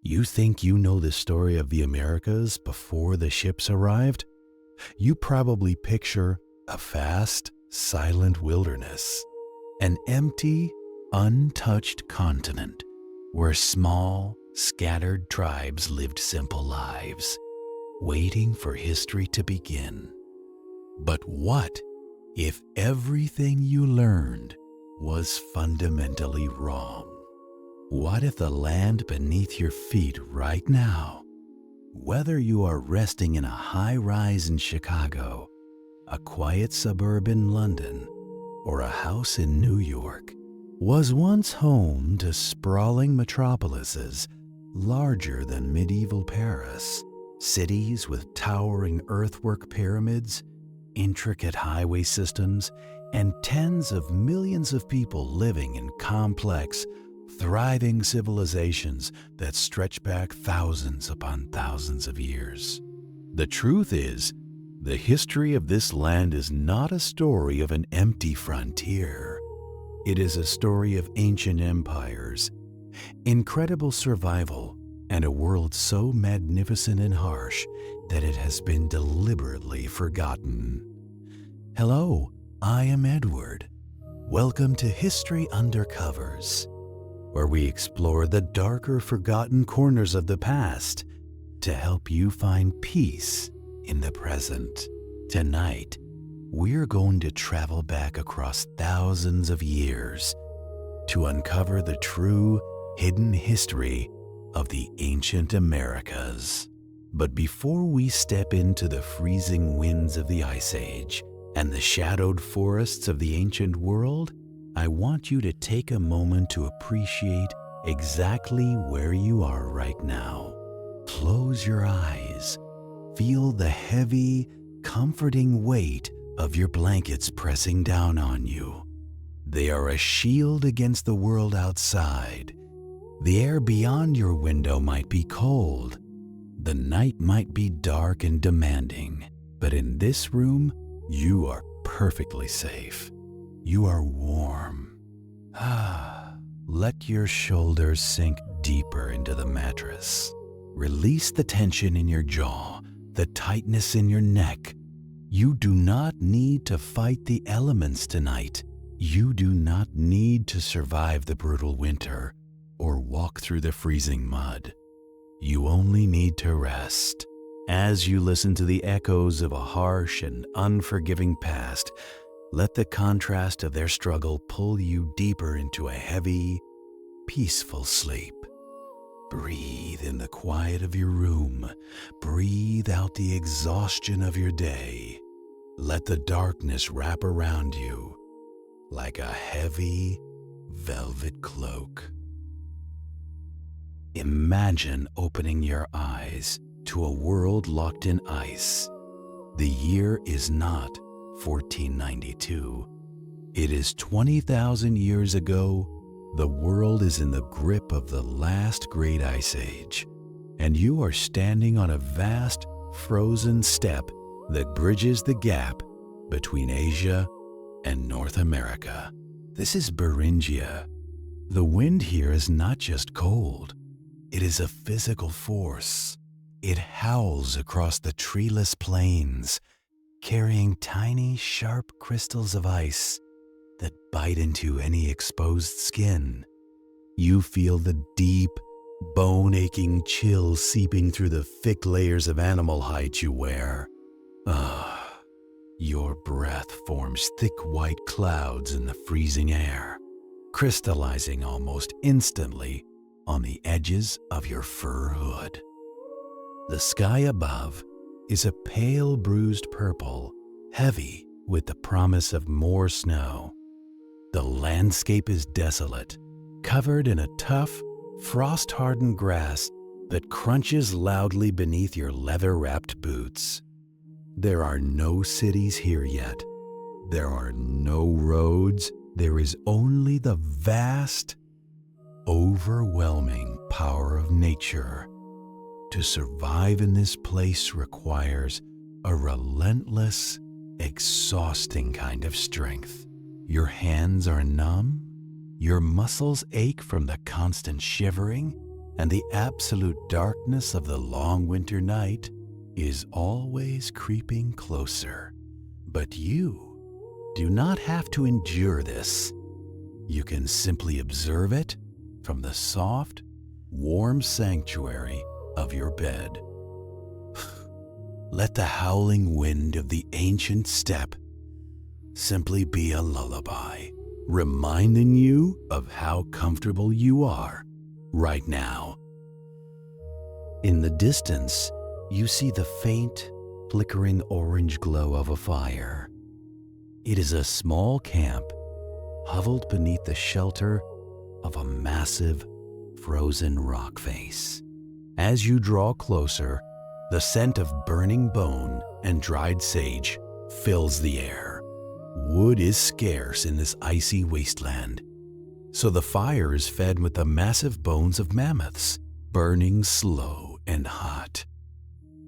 You think you know the story of the Americas before the ships arrived? You probably picture a vast, silent wilderness, an empty, untouched continent where small, scattered tribes lived simple lives, waiting for history to begin. But what if everything you learned was fundamentally wrong? What if the land beneath your feet right now, whether you are resting in a high-rise in Chicago, a quiet suburb in London, or a house in New York, was once home to sprawling metropolises larger than medieval Paris, cities with towering earthwork pyramids, intricate highway systems, and tens of millions of people living in complex, thriving civilizations that stretch back thousands upon thousands of years. The truth is, the history of this land is not a story of an empty frontier. It is a story of ancient empires, incredible survival, and a world so magnificent and harsh that it has been deliberately forgotten. Hello, I am Edward. Welcome to History Undercovers, where we explore the darker, forgotten corners of the past to help you find peace in the present. Tonight, we're going to travel back across thousands of years to uncover the true, hidden history of the ancient Americas. But before we step into the freezing winds of the Ice Age and the shadowed forests of the ancient world, I want you to take a moment to appreciate exactly where you are right now. Close your eyes. Feel the heavy, comforting weight of your blankets pressing down on you. They are a shield against the world outside. The air beyond your window might be cold. The night might be dark and demanding. But in this room, you are perfectly safe. You are warm. Let your shoulders sink deeper into the mattress. Release the tension in your jaw, the tightness in your neck. You do not need to fight the elements tonight. You do not need to survive the brutal winter or walk through the freezing mud. You only need to rest. As you listen to the echoes of a harsh and unforgiving past, let the contrast of their struggle pull you deeper into a heavy, peaceful sleep. Breathe in the quiet of your room. Breathe out the exhaustion of your day. Let the darkness wrap around you like a heavy, velvet cloak. Imagine opening your eyes to a world locked in ice. The year is not 1492. It is 20,000 years ago. The world is in the grip of the last great ice age, and you are standing on a vast, frozen steppe that bridges the gap between Asia and North America. This is Beringia. The wind here is not just cold. It is a physical force. It howls across the treeless plains, carrying tiny, sharp crystals of ice that bite into any exposed skin. You feel the deep, bone-aching chill seeping through the thick layers of animal hide you wear. Your breath forms thick white clouds in the freezing air, crystallizing almost instantly on the edges of your fur hood. The sky above is a pale bruised purple, heavy with the promise of more snow. The landscape is desolate, covered in a tough, frost-hardened grass that crunches loudly beneath your leather-wrapped boots. There are no cities here yet. There are no roads. There is only the vast, overwhelming power of nature. To survive in this place requires a relentless, exhausting kind of strength. Your hands are numb, your muscles ache from the constant shivering, and the absolute darkness of the long winter night is always creeping closer. But you do not have to endure this. You can simply observe it from the soft, warm sanctuary of your bed. Let the howling wind of the ancient steppe simply be a lullaby, reminding you of how comfortable you are right now. In the distance, you see the faint, flickering orange glow of a fire. It is a small camp huddled beneath the shelter of a massive, frozen rock face. As you draw closer, the scent of burning bone and dried sage fills the air. Wood is scarce in this icy wasteland, so the fire is fed with the massive bones of mammoths, burning slow and hot.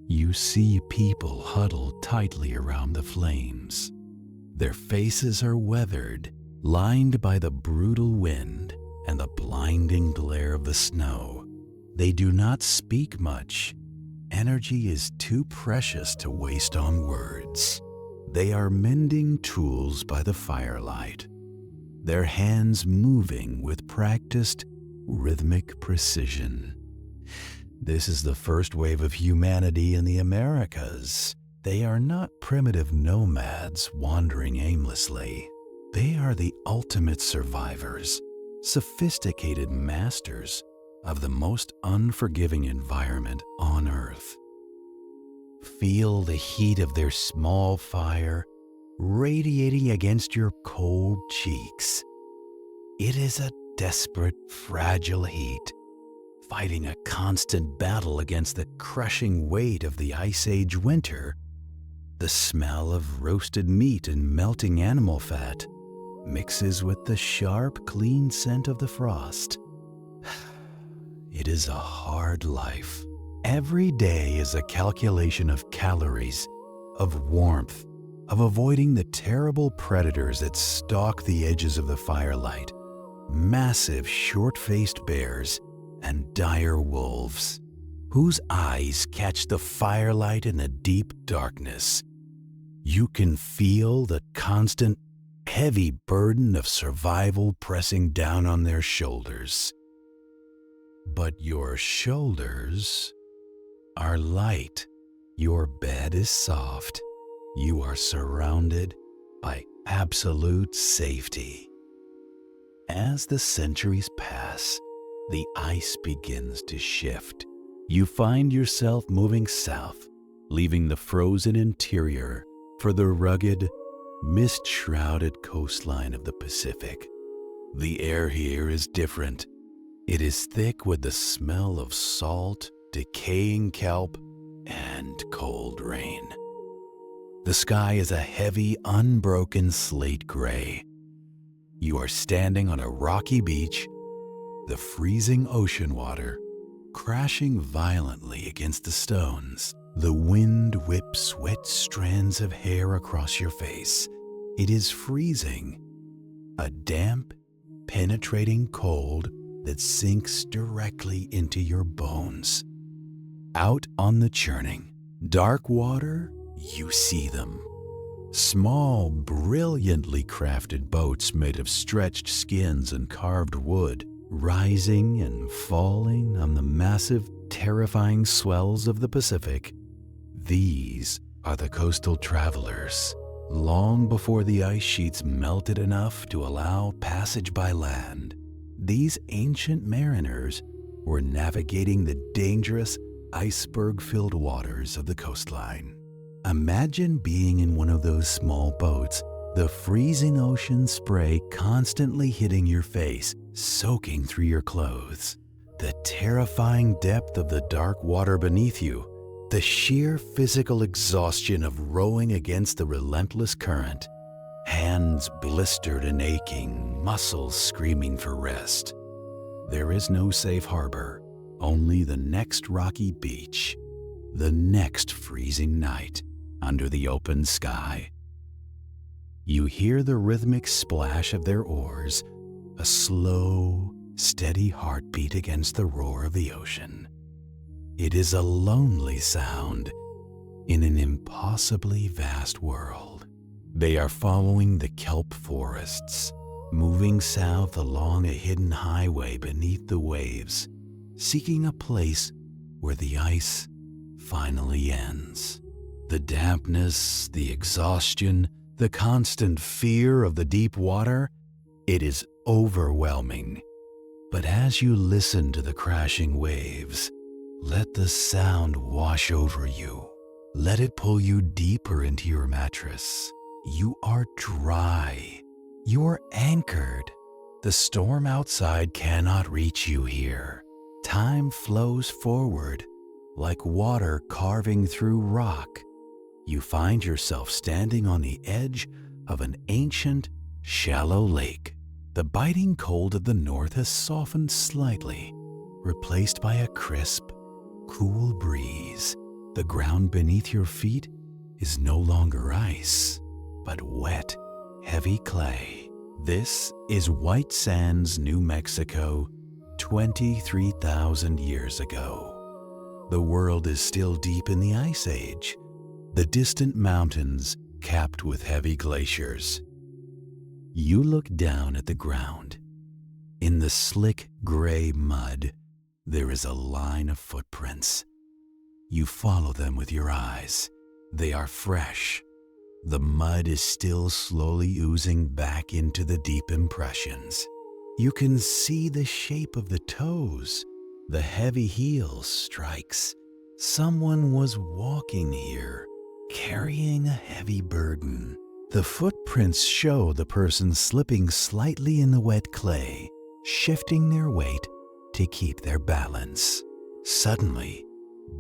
You see people huddled tightly around the flames. Their faces are weathered, lined by the brutal wind and the blinding glare of the snow. They do not speak much. Energy is too precious to waste on words. They are mending tools by the firelight, their hands moving with practiced, rhythmic precision. This is the first wave of humanity in the Americas. They are not primitive nomads wandering aimlessly. They are the ultimate survivors, sophisticated masters of the most unforgiving environment on Earth. Feel the heat of their small fire radiating against your cold cheeks. It is a desperate, fragile heat, fighting a constant battle against the crushing weight of the Ice Age winter. The smell of roasted meat and melting animal fat mixes with the sharp, clean scent of the frost. It is a hard life. Every day is a calculation of calories, of warmth, of avoiding the terrible predators that stalk the edges of the firelight, massive short-faced bears and dire wolves, whose eyes catch the firelight in the deep darkness. You can feel the constant, heavy burden of survival pressing down on their shoulders. But your shoulders are light. Your bed is soft. You are surrounded by absolute safety. As the centuries pass, the ice begins to shift. You find yourself moving south, leaving the frozen interior for the rugged, mist-shrouded coastline of the Pacific. The air here is different. It is thick with the smell of salt, decaying kelp, and cold rain. The sky is a heavy, unbroken slate gray. You are standing on a rocky beach, the freezing ocean water crashing violently against the stones. The wind whips wet strands of hair across your face. It is freezing, a damp, penetrating cold that sinks directly into your bones. Out on the churning, dark water, you see them. Small, brilliantly crafted boats made of stretched skins and carved wood, rising and falling on the massive, terrifying swells of the Pacific. These are the coastal travelers. Long before the ice sheets melted enough to allow passage by land, these ancient mariners were navigating the dangerous, iceberg-filled waters of the coastline. Imagine being in one of those small boats, the freezing ocean spray constantly hitting your face, soaking through your clothes. The terrifying depth of the dark water beneath you, the sheer physical exhaustion of rowing against the relentless current. Hands blistered and aching, muscles screaming for rest. There is no safe harbor, only the next rocky beach, the next freezing night under the open sky. You hear the rhythmic splash of their oars, a slow, steady heartbeat against the roar of the ocean. It is a lonely sound in an impossibly vast world. They are following the kelp forests, moving south along a hidden highway beneath the waves, seeking a place where the ice finally ends. The dampness, the exhaustion, the constant fear of the deep water, it is overwhelming. But as you listen to the crashing waves, let the sound wash over you. Let it pull you deeper into your mattress. You are dry. You are anchored. The storm outside cannot reach you here. Time flows forward like water carving through rock. You find yourself standing on the edge of an ancient, shallow lake. The biting cold of the north has softened slightly, replaced by a crisp, cool breeze. The ground beneath your feet is no longer ice, but wet, heavy clay. This is White Sands, New Mexico, 23,000 years ago. The world is still deep in the Ice Age, the distant mountains capped with heavy glaciers. You look down at the ground. In the slick gray mud, there is a line of footprints. You follow them with your eyes. They are fresh. The mud is still slowly oozing back into the deep impressions. You can see the shape of the toes, the heavy heel strikes. Someone was walking here, carrying a heavy burden. The footprints show the person slipping slightly in the wet clay, shifting their weight to keep their balance. Suddenly,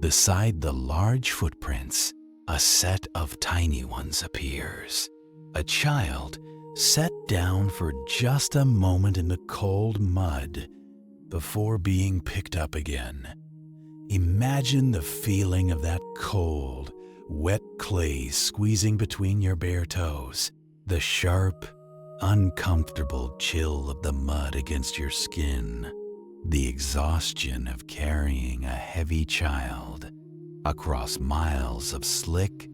beside the large footprints, a set of tiny ones appears. A child set down for just a moment in the cold mud before being picked up again. Imagine the feeling of that cold, wet clay squeezing between your bare toes, the sharp, uncomfortable chill of the mud against your skin, the exhaustion of carrying a heavy child across miles of slick,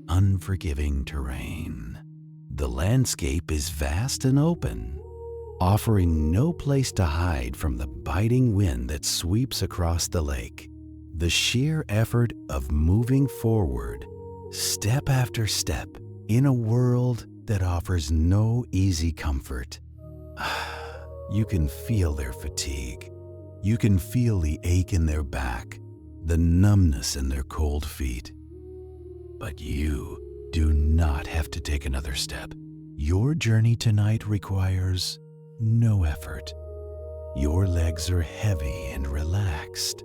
unforgiving terrain. The landscape is vast and open, offering no place to hide from the biting wind that sweeps across the lake. The sheer effort of moving forward, step after step, in a world that offers no easy comfort. You can feel their fatigue. You can feel the ache in their back, the numbness in their cold feet. But you do not have to take another step. Your journey tonight requires no effort. Your legs are heavy and relaxed,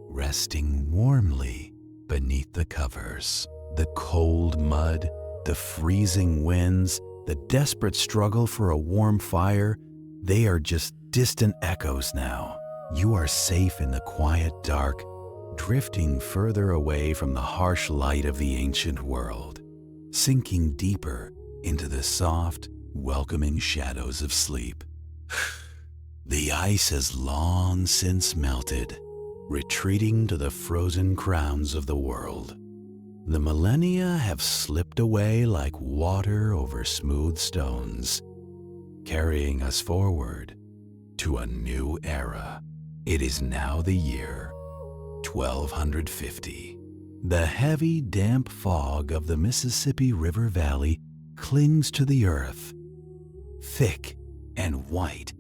resting warmly beneath the covers. The cold mud, the freezing winds, the desperate struggle for a warm fire, they are just distant echoes now. You are safe in the quiet dark, drifting further away from the harsh light of the ancient world, sinking deeper into the soft, welcoming shadows of sleep. The ice has long since melted, retreating to the frozen crowns of the world. The millennia have slipped away like water over smooth stones, carrying us forward to a new era. It is now the year 1250. The heavy, damp fog of the Mississippi River Valley clings to the earth, thick and white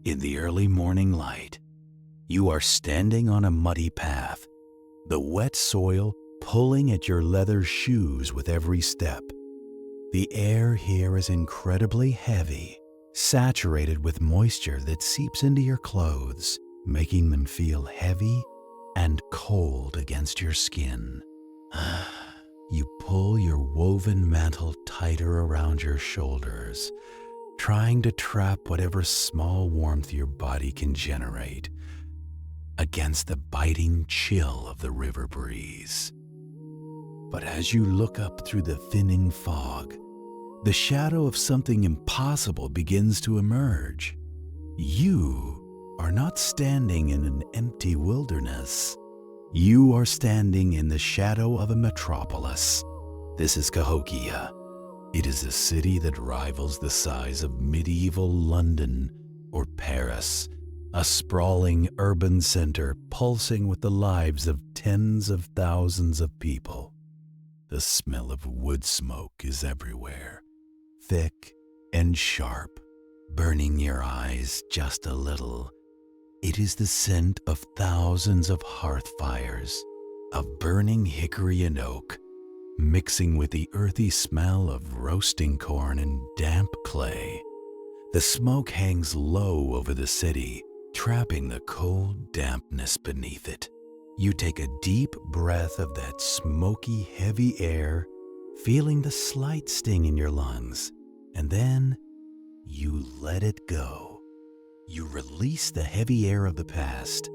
in the early morning light. You are standing on a muddy path, the wet soil pulling at your leather shoes with every step. The air here is incredibly heavy, saturated with moisture that seeps into your clothes, making them feel heavy and cold against your skin. You pull your woven mantle tighter around your shoulders, trying to trap whatever small warmth your body can generate against the biting chill of the river breeze. But as you look up through the thinning fog, the shadow of something impossible begins to emerge. You are not standing in an empty wilderness. You are standing in the shadow of a metropolis. This is Cahokia. It is a city that rivals the size of medieval London or Paris, a sprawling urban center pulsing with the lives of tens of thousands of people. The smell of wood smoke is everywhere, thick and sharp, burning your eyes just a little. It is the scent of thousands of hearth fires, of burning hickory and oak, mixing with the earthy smell of roasting corn and damp clay. The smoke hangs low over the city, trapping the cold dampness beneath it. You take a deep breath of that smoky, heavy air, feeling the slight sting in your lungs, and then you let it go. You release the heavy air of the past,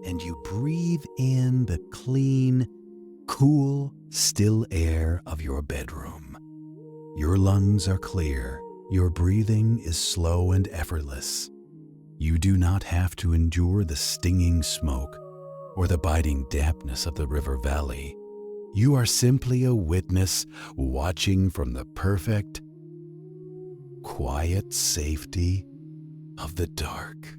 and you breathe in the clean, cool, still air of your bedroom. Your lungs are clear. Your breathing is slow and effortless. You do not have to endure the stinging smoke or the biting dampness of the river valley. You are simply a witness watching from the perfect, quiet safety of the dark.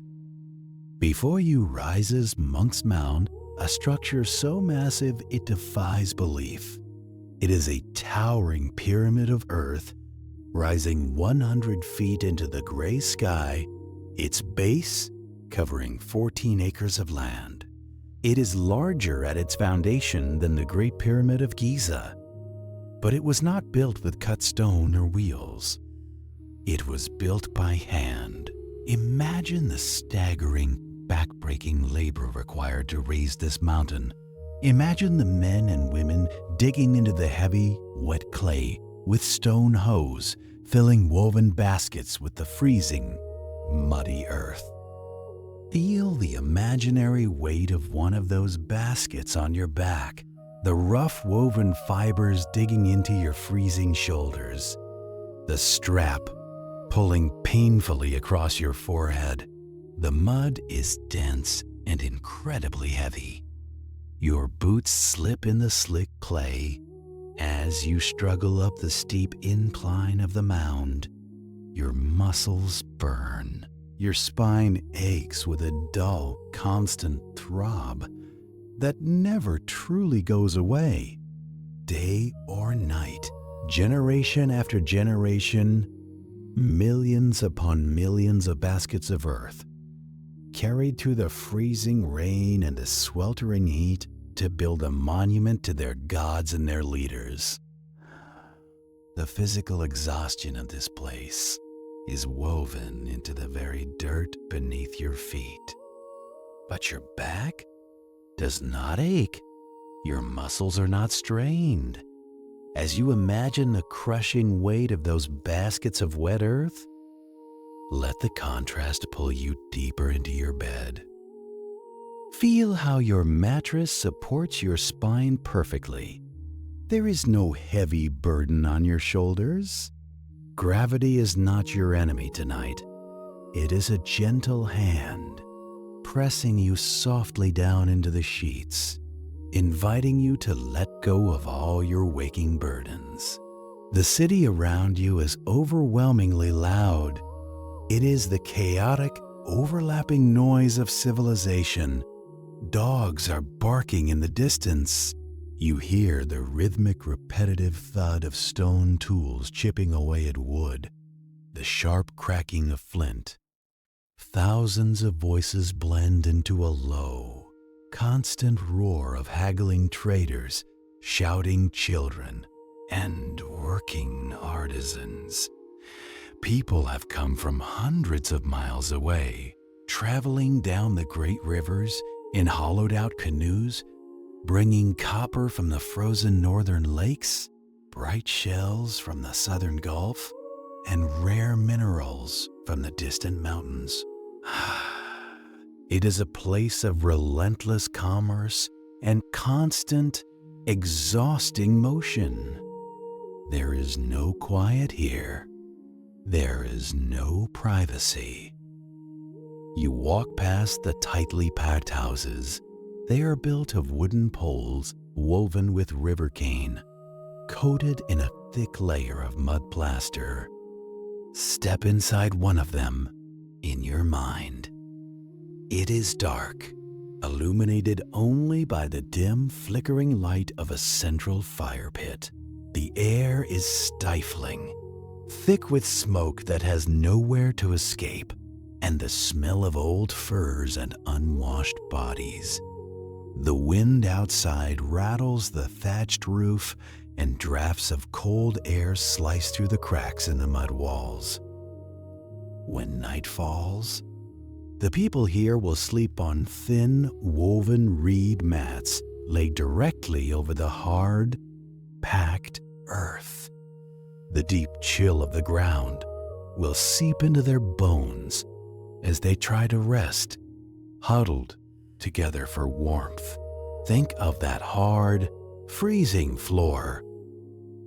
Before you rises Monk's Mound, a structure so massive it defies belief. It is a towering pyramid of earth rising 100 feet into the gray sky, its base covering 14 acres of land. It is larger at its foundation than the Great Pyramid of Giza, but it was not built with cut stone or wheels. It was built by hand. Imagine the staggering, back-breaking labor required to raise this mountain. Imagine the men and women digging into the heavy, wet clay with stone hoes, filling woven baskets with the freezing, muddy earth. Feel the imaginary weight of one of those baskets on your back, the rough woven fibers digging into your freezing shoulders, the strap pulling painfully across your forehead. The mud is dense and incredibly heavy. Your boots slip in the slick clay as you struggle up the steep incline of the mound. Your muscles burn. Your spine aches with a dull, constant throb that never truly goes away. Day or night, generation after generation, millions upon millions of baskets of earth, carried through the freezing rain and the sweltering heat to build a monument to their gods and their leaders. The physical exhaustion of this place is woven into the very dirt beneath your feet. But your back does not ache. Your muscles are not strained. As you imagine the crushing weight of those baskets of wet earth, let the contrast pull you deeper into your bed. Feel how your mattress supports your spine perfectly. There is no heavy burden on your shoulders. Gravity is not your enemy tonight. It is a gentle hand, pressing you softly down into the sheets, inviting you to let go of all your waking burdens. The city around you is overwhelmingly loud. It is the chaotic, overlapping noise of civilization. Dogs are barking in the distance. You hear the rhythmic, repetitive thud of stone tools chipping away at wood, the sharp cracking of flint. Thousands of voices blend into a low, constant roar of haggling traders, shouting children, and working artisans. People have come from hundreds of miles away, traveling down the great rivers in hollowed-out canoes, bringing copper from the frozen northern lakes, bright shells from the southern Gulf, and rare minerals from the distant mountains. It is a place of relentless commerce and constant, exhausting motion. There is no quiet here. There is no privacy. You walk past the tightly packed houses. They are built of wooden poles woven with river cane, coated in a thick layer of mud plaster. Step inside one of them in your mind. It is dark, illuminated only by the dim, flickering light of a central fire pit. The air is stifling, thick with smoke that has nowhere to escape, and the smell of old furs and unwashed bodies. The wind outside rattles the thatched roof, and drafts of cold air slice through the cracks in the mud walls. When night falls, the people here will sleep on thin, woven reed mats laid directly over the hard, packed earth. The deep chill of the ground will seep into their bones as they try to rest, huddled together for warmth. Think of that hard, freezing floor.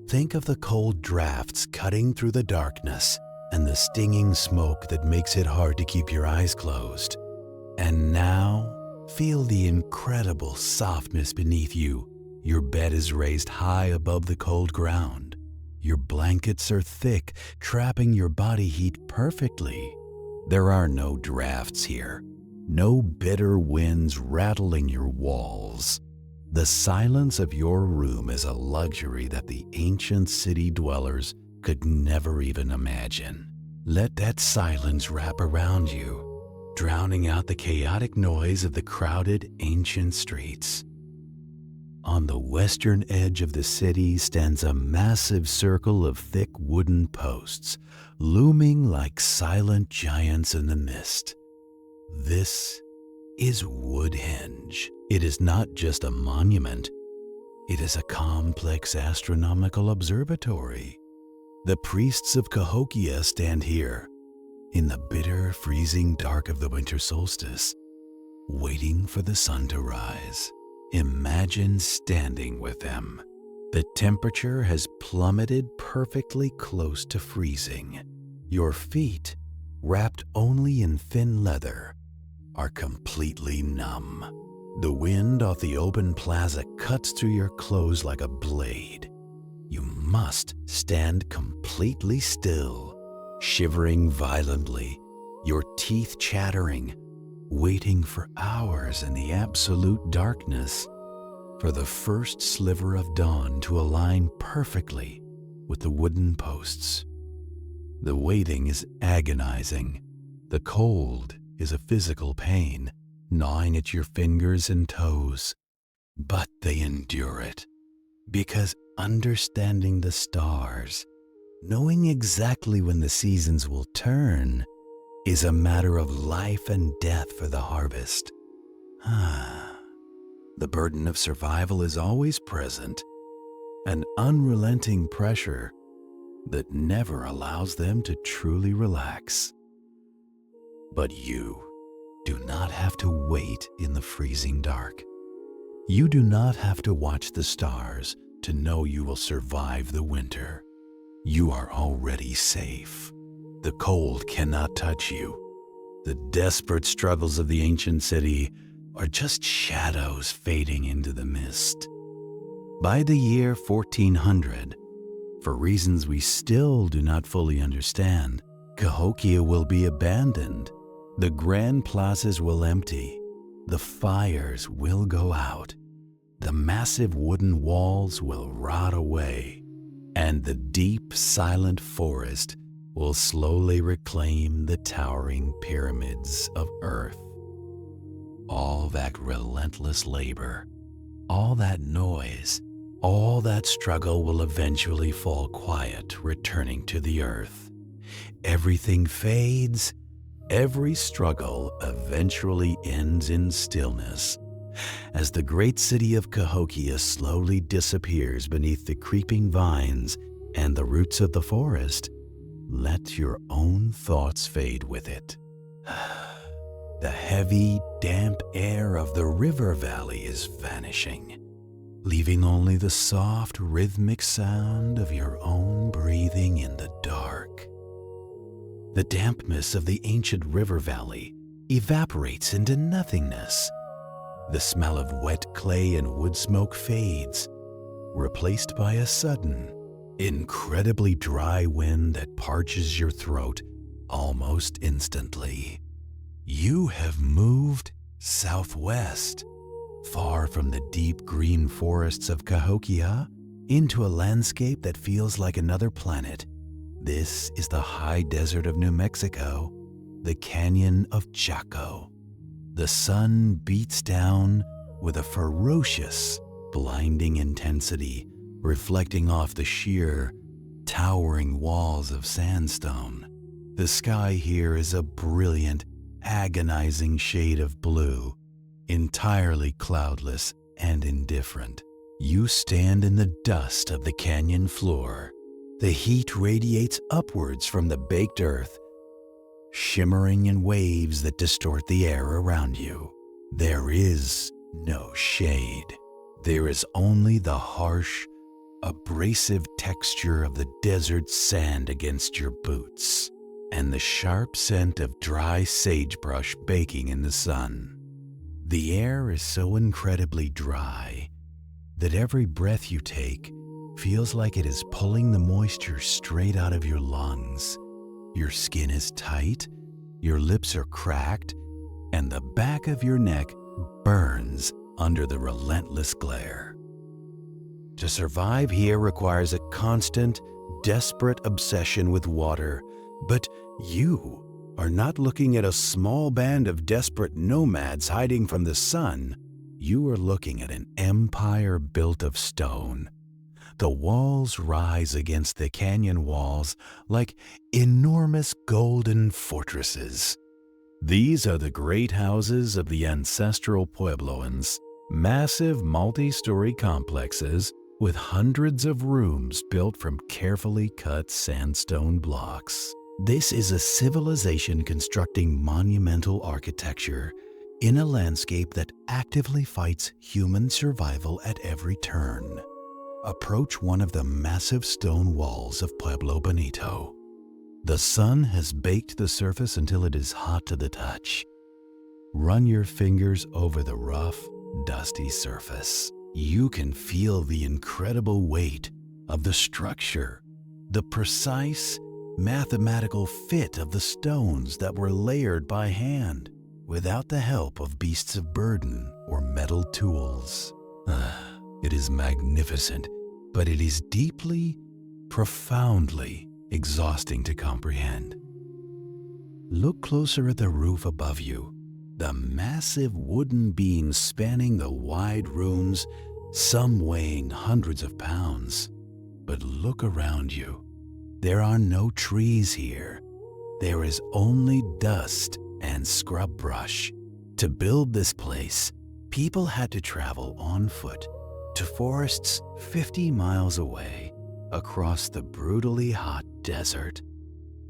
Think of the cold drafts cutting through the darkness and the stinging smoke that makes it hard to keep your eyes closed. And now, feel the incredible softness beneath you. Your bed is raised high above the cold ground. Your blankets are thick, trapping your body heat perfectly. There are no drafts here, no bitter winds rattling your walls. The silence of your room is a luxury that the ancient city dwellers could never even imagine. Let that silence wrap around you, drowning out the chaotic noise of the crowded ancient streets. On the western edge of the city stands a massive circle of thick wooden posts, looming like silent giants in the mist. This is Woodhenge. It is not just a monument, it is a complex astronomical observatory. The priests of Cahokia stand here, in the bitter, freezing dark of the winter solstice, waiting for the sun to rise. Imagine standing with them. The temperature has plummeted perfectly close to freezing. Your feet, wrapped only in thin leather, are completely numb. The wind off the open plaza cuts through your clothes like a blade. You must stand completely still, shivering violently, your teeth chattering, waiting for hours in the absolute darkness for the first sliver of dawn to align perfectly with the wooden posts. The waiting is agonizing. The cold is a physical pain, gnawing at your fingers and toes. But they endure it, because understanding the stars, knowing exactly when the seasons will turn, is a matter of life and death for the harvest. The burden of survival is always present, an unrelenting pressure that never allows them to truly relax. But you do not have to wait in the freezing dark. You do not have to watch the stars to know you will survive the winter. You are already safe. The cold cannot touch you. The desperate struggles of the ancient city are just shadows fading into the mist. By the year 1400, for reasons we still do not fully understand, Cahokia will be abandoned. The grand plazas will empty. The fires will go out. The massive wooden walls will rot away. And the deep, silent forest will slowly reclaim the towering pyramids of Earth. All that relentless labor, all that noise, all that struggle will eventually fall quiet, returning to the earth. Everything fades. Every struggle eventually ends in stillness. As the great city of Cahokia slowly disappears beneath the creeping vines and the roots of the forest, let your own thoughts fade with it. The heavy, damp air of the river valley is vanishing, leaving only the soft, rhythmic sound of your own breathing in the dark. The dampness of the ancient river valley evaporates into nothingness. The smell of wet clay and wood smoke fades, replaced by a sudden, incredibly dry wind that parches your throat almost instantly. You have moved southwest, far from the deep green forests of Cahokia, into a landscape that feels like another planet. This is the high desert of New Mexico, the Canyon of Chaco. The sun beats down with a ferocious, blinding intensity, reflecting off the sheer, towering walls of sandstone. The sky here is a brilliant, agonizing shade of blue, entirely cloudless and indifferent. You stand in the dust of the canyon floor. The heat radiates upwards from the baked earth, shimmering in waves that distort the air around you. There is no shade. There is only the harsh, abrasive texture of the desert sand against your boots, and the sharp scent of dry sagebrush baking in the sun. The air is so incredibly dry that every breath you take feels like it is pulling the moisture straight out of your lungs. Your skin is tight, your lips are cracked, and the back of your neck burns under the relentless glare. To survive here requires a constant, desperate obsession with water, but you are not looking at a small band of desperate nomads hiding from the sun. You are looking at an empire built of stone. The walls rise against the canyon walls like enormous golden fortresses. These are the great houses of the ancestral Puebloans, massive multi-story complexes with hundreds of rooms built from carefully cut sandstone blocks. This is a civilization constructing monumental architecture in a landscape that actively fights human survival at every turn. Approach one of the massive stone walls of Pueblo Bonito. The sun has baked the surface until it is hot to the touch. Run your fingers over the rough, dusty surface. You can feel the incredible weight of the structure, the precise, mathematical fit of the stones that were layered by hand without the help of beasts of burden or metal tools. It is magnificent, but it is deeply, profoundly exhausting to comprehend. Look closer at the roof above you. The massive wooden beams spanning the wide rooms, some weighing hundreds of pounds. But look around you. There are no trees here. There is only dust and scrub brush. To build this place, people had to travel on foot to forests 50 miles away across the brutally hot desert.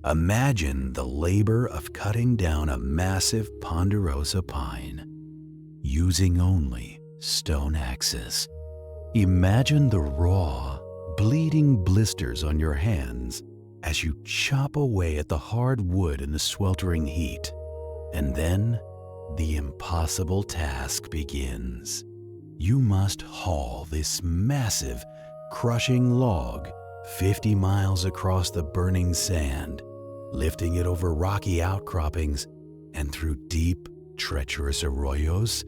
Imagine the labor of cutting down a massive ponderosa pine using only stone axes. Imagine the raw, bleeding blisters on your hands as you chop away at the hard wood in the sweltering heat. And then the impossible task begins. You must haul this massive, crushing log 50 miles across the burning sand, lifting it over rocky outcroppings and through deep, treacherous arroyos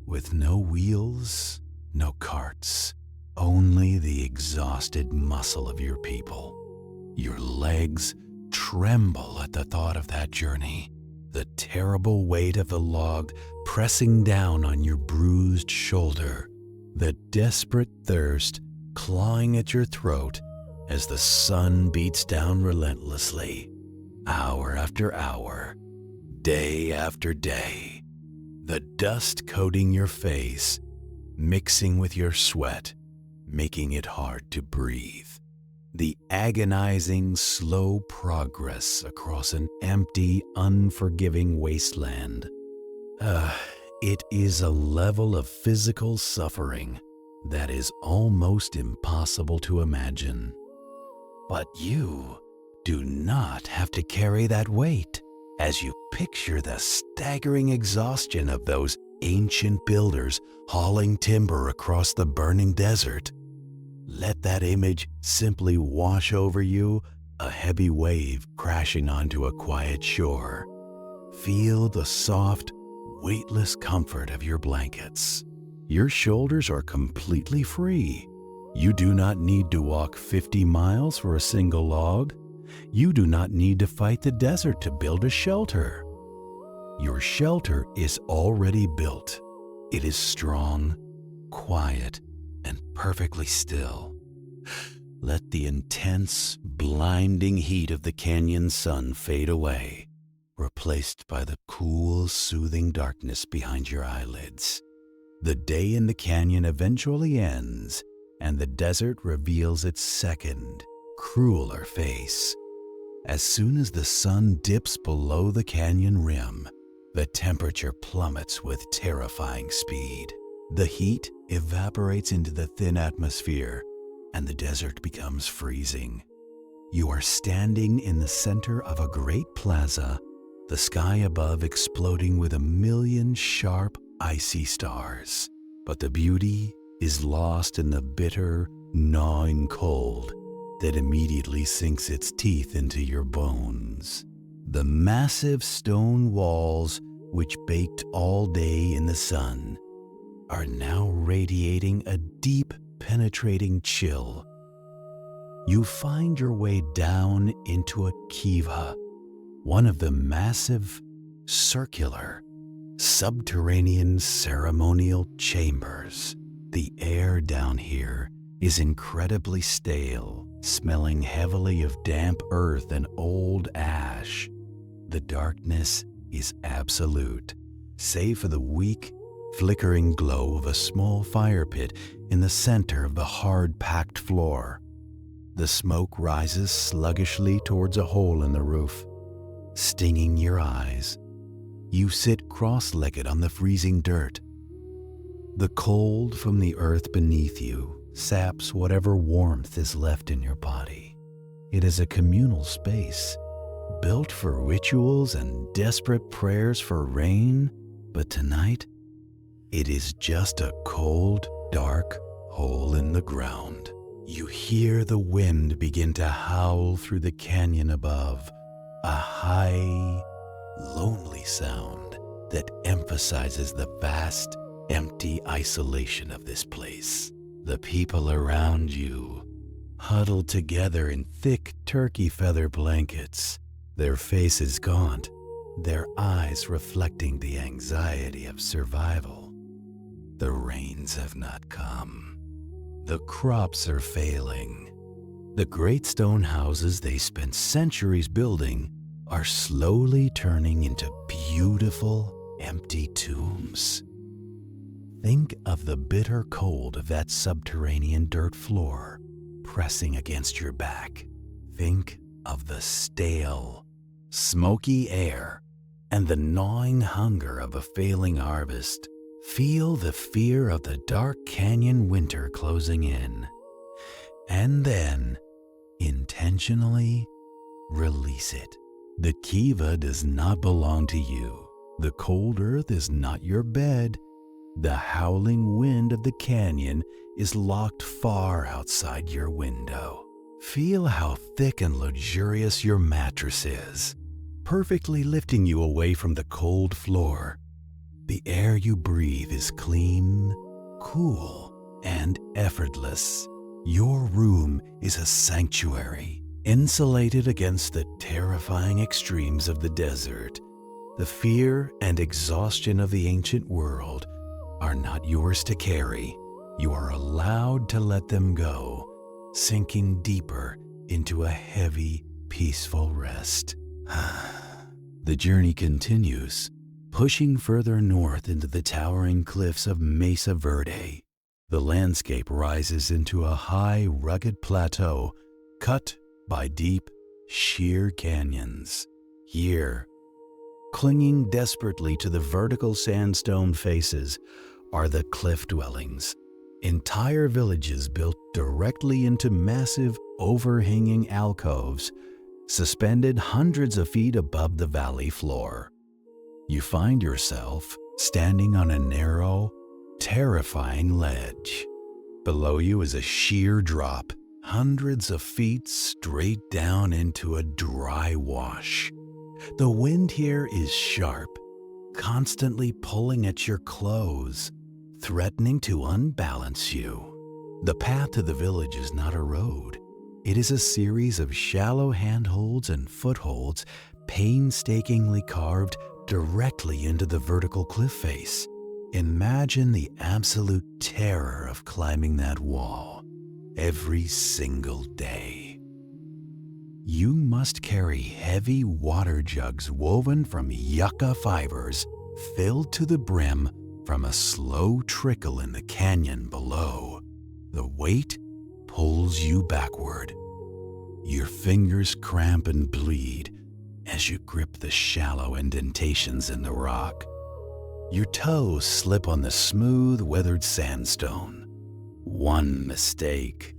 with no wheels, no carts, only the exhausted muscle of your people. Your legs tremble at the thought of that journey, the terrible weight of the log pressing down on your bruised shoulder, the desperate thirst clawing at your throat as the sun beats down relentlessly, hour after hour, day after day, the dust coating your face, mixing with your sweat, making it hard to breathe. The agonizing, slow progress across an empty, unforgiving wasteland. It is a level of physical suffering that is almost impossible to imagine. But you do not have to carry that weight. as you picture the staggering exhaustion of those ancient builders hauling timber across the burning desert. Let that image simply wash over you, a heavy wave crashing onto a quiet shore. Feel the soft, weightless comfort of your blankets. Your shoulders are completely free. You do not need to walk 50 miles for a single log. You do not need to fight the desert to build a shelter. Your shelter is already built. It is strong, quiet, and perfectly still. Let the intense, blinding heat of the canyon sun fade away, replaced by the cool, soothing darkness behind your eyelids. The day in the canyon eventually ends, and the desert reveals its second, crueler face. As soon as the sun dips below the canyon rim, the temperature plummets with terrifying speed. The heat evaporates into the thin atmosphere, and the desert becomes freezing. You are standing in the center of a great plaza, the sky above exploding with 1,000,000 sharp, icy stars. But the beauty is lost in the bitter, gnawing cold that immediately sinks its teeth into your bones. The massive stone walls, which baked all day in the sun, are now radiating a deep, penetrating chill. You find your way down into a kiva, one of the massive, circular, subterranean ceremonial chambers. The air down here is incredibly stale, smelling heavily of damp earth and old ash. The darkness is absolute, save for the weak, flickering glow of a small fire pit in the center of the hard, packed floor. The smoke rises sluggishly towards a hole in the roof, stinging your eyes. You sit cross-legged on the freezing dirt. The cold from the earth beneath you saps whatever warmth is left in your body. It is a communal space, built for rituals and desperate prayers for rain, but tonight, it is just a cold, dark hole in the ground. You hear the wind begin to howl through the canyon above, a high, lonely sound that emphasizes the vast, empty isolation of this place. The people around you, huddled together in thick turkey feather blankets, their faces gaunt, their eyes reflecting the anxiety of survival. The rains have not come. The crops are failing. The great stone houses they spent centuries building are slowly turning into beautiful, empty tombs. Think of the bitter cold of that subterranean dirt floor pressing against your back. Think of the stale, smoky air and the gnawing hunger of a failing harvest. Feel the fear of the dark canyon winter closing in. And then, intentionally, release it. The kiva does not belong to you. The cold earth is not your bed. The howling wind of the canyon is locked far outside your window. Feel how thick and luxurious your mattress is, perfectly lifting you away from the cold floor. The air you breathe is clean, cool, and effortless. Your room is a sanctuary, insulated against the terrifying extremes of the desert. The fear and exhaustion of the ancient world are not yours to carry. You are allowed to let them go, sinking deeper into a heavy, peaceful rest. The journey continues, pushing further north into the towering cliffs of Mesa Verde. The landscape rises into a high, rugged plateau cut by deep, sheer canyons. Here, clinging desperately to the vertical sandstone faces, are the cliff dwellings, entire villages built directly into massive, overhanging alcoves, suspended hundreds of feet above the valley floor. You find yourself standing on a narrow, terrifying ledge. Below you is a sheer drop, hundreds of feet straight down into a dry wash. The wind here is sharp, constantly pulling at your clothes, threatening to unbalance you. The path to the village is not a road. It is a series of shallow handholds and footholds painstakingly carved directly into the vertical cliff face. Imagine the absolute terror of climbing that wall every single day. You must carry heavy water jugs woven from yucca fibers filled to the brim from a slow trickle in the canyon below. The weight pulls you backward. Your fingers cramp and bleed as you grip the shallow indentations in the rock. Your toes slip on the smooth, weathered sandstone. One mistake,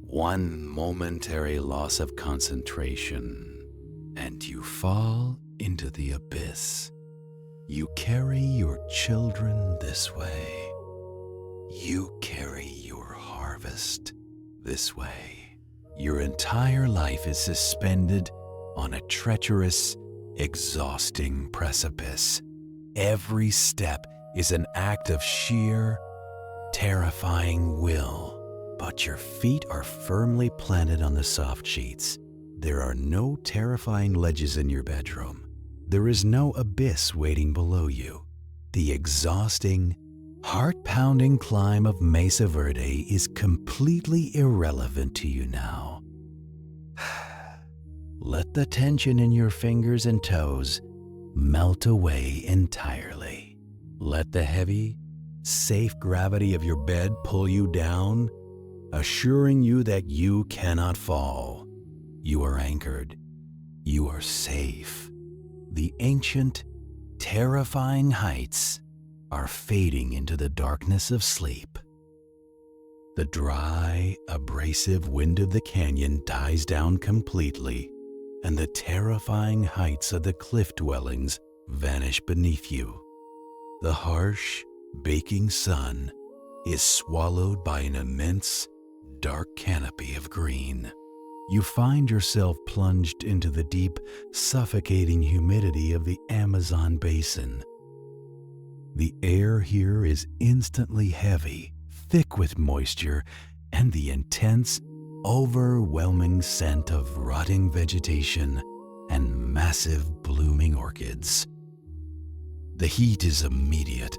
one momentary loss of concentration, and you fall into the abyss. You carry your children this way. You carry your harvest this way. Your entire life is suspended on a treacherous, exhausting precipice. Every step is an act of sheer, terrifying will, but your feet are firmly planted on the soft sheets. There are no terrifying ledges in your bedroom. There is no abyss waiting below you. The exhausting, heart-pounding climb of Mesa Verde is completely irrelevant to you now. Let the tension in your fingers and toes melt away entirely. Let the heavy, safe gravity of your bed pull you down, assuring you that you cannot fall. You are anchored. You are safe. The ancient, terrifying heights are fading into the darkness of sleep. The dry, abrasive wind of the canyon dies down completely, and the terrifying heights of the cliff dwellings vanish beneath you. The harsh, baking sun is swallowed by an immense, dark canopy of green. You find yourself plunged into the deep, suffocating humidity of the Amazon basin. The air here is instantly heavy, thick with moisture, and the intense, overwhelming scent of rotting vegetation and massive blooming orchids. The heat is immediate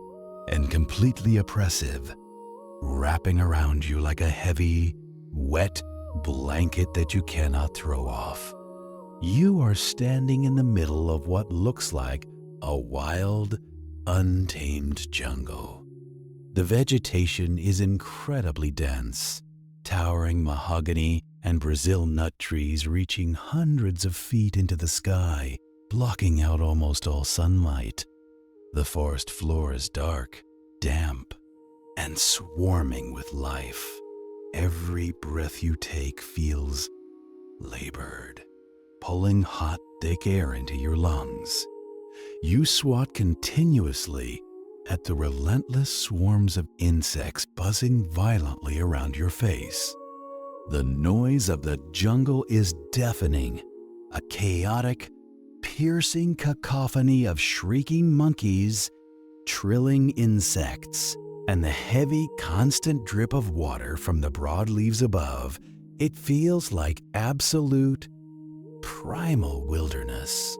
and completely oppressive, wrapping around you like a heavy, wet blanket that you cannot throw off. You are standing in the middle of what looks like a wild, untamed jungle. The vegetation is incredibly dense, towering mahogany and Brazil nut trees reaching hundreds of feet into the sky, blocking out almost all sunlight. The forest floor is dark, damp, and swarming with life. Every breath you take feels labored, pulling hot, thick air into your lungs. You swat continuously at the relentless swarms of insects buzzing violently around your face. The noise of the jungle is deafening, a chaotic, piercing cacophony of shrieking monkeys, trilling insects, and the heavy, constant drip of water from the broad leaves above. It feels like absolute, primal wilderness.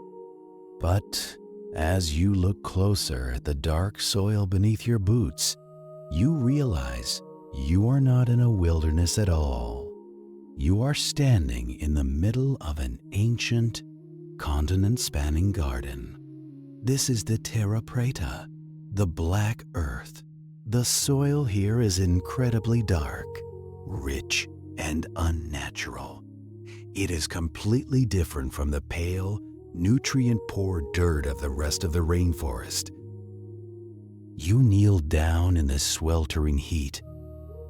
But as you look closer at the dark soil beneath your boots, you realize you are not in a wilderness at all. You are standing in the middle of an ancient, continent-spanning garden. This is the Terra Preta, the Black Earth. The soil here is incredibly dark, rich, and unnatural. It is completely different from the pale, nutrient-poor dirt of the rest of the rainforest. You kneel down in the sweltering heat.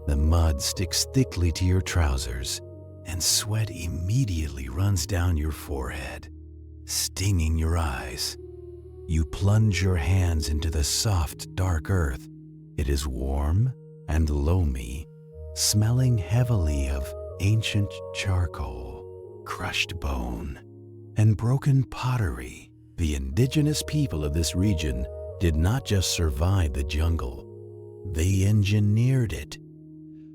The mud sticks thickly to your trousers, and sweat immediately runs down your forehead, stinging your eyes. You plunge your hands into the soft, dark earth. It is warm and loamy, smelling heavily of ancient charcoal, crushed bone, and broken pottery. The indigenous people of this region did not just survive the jungle, they engineered it.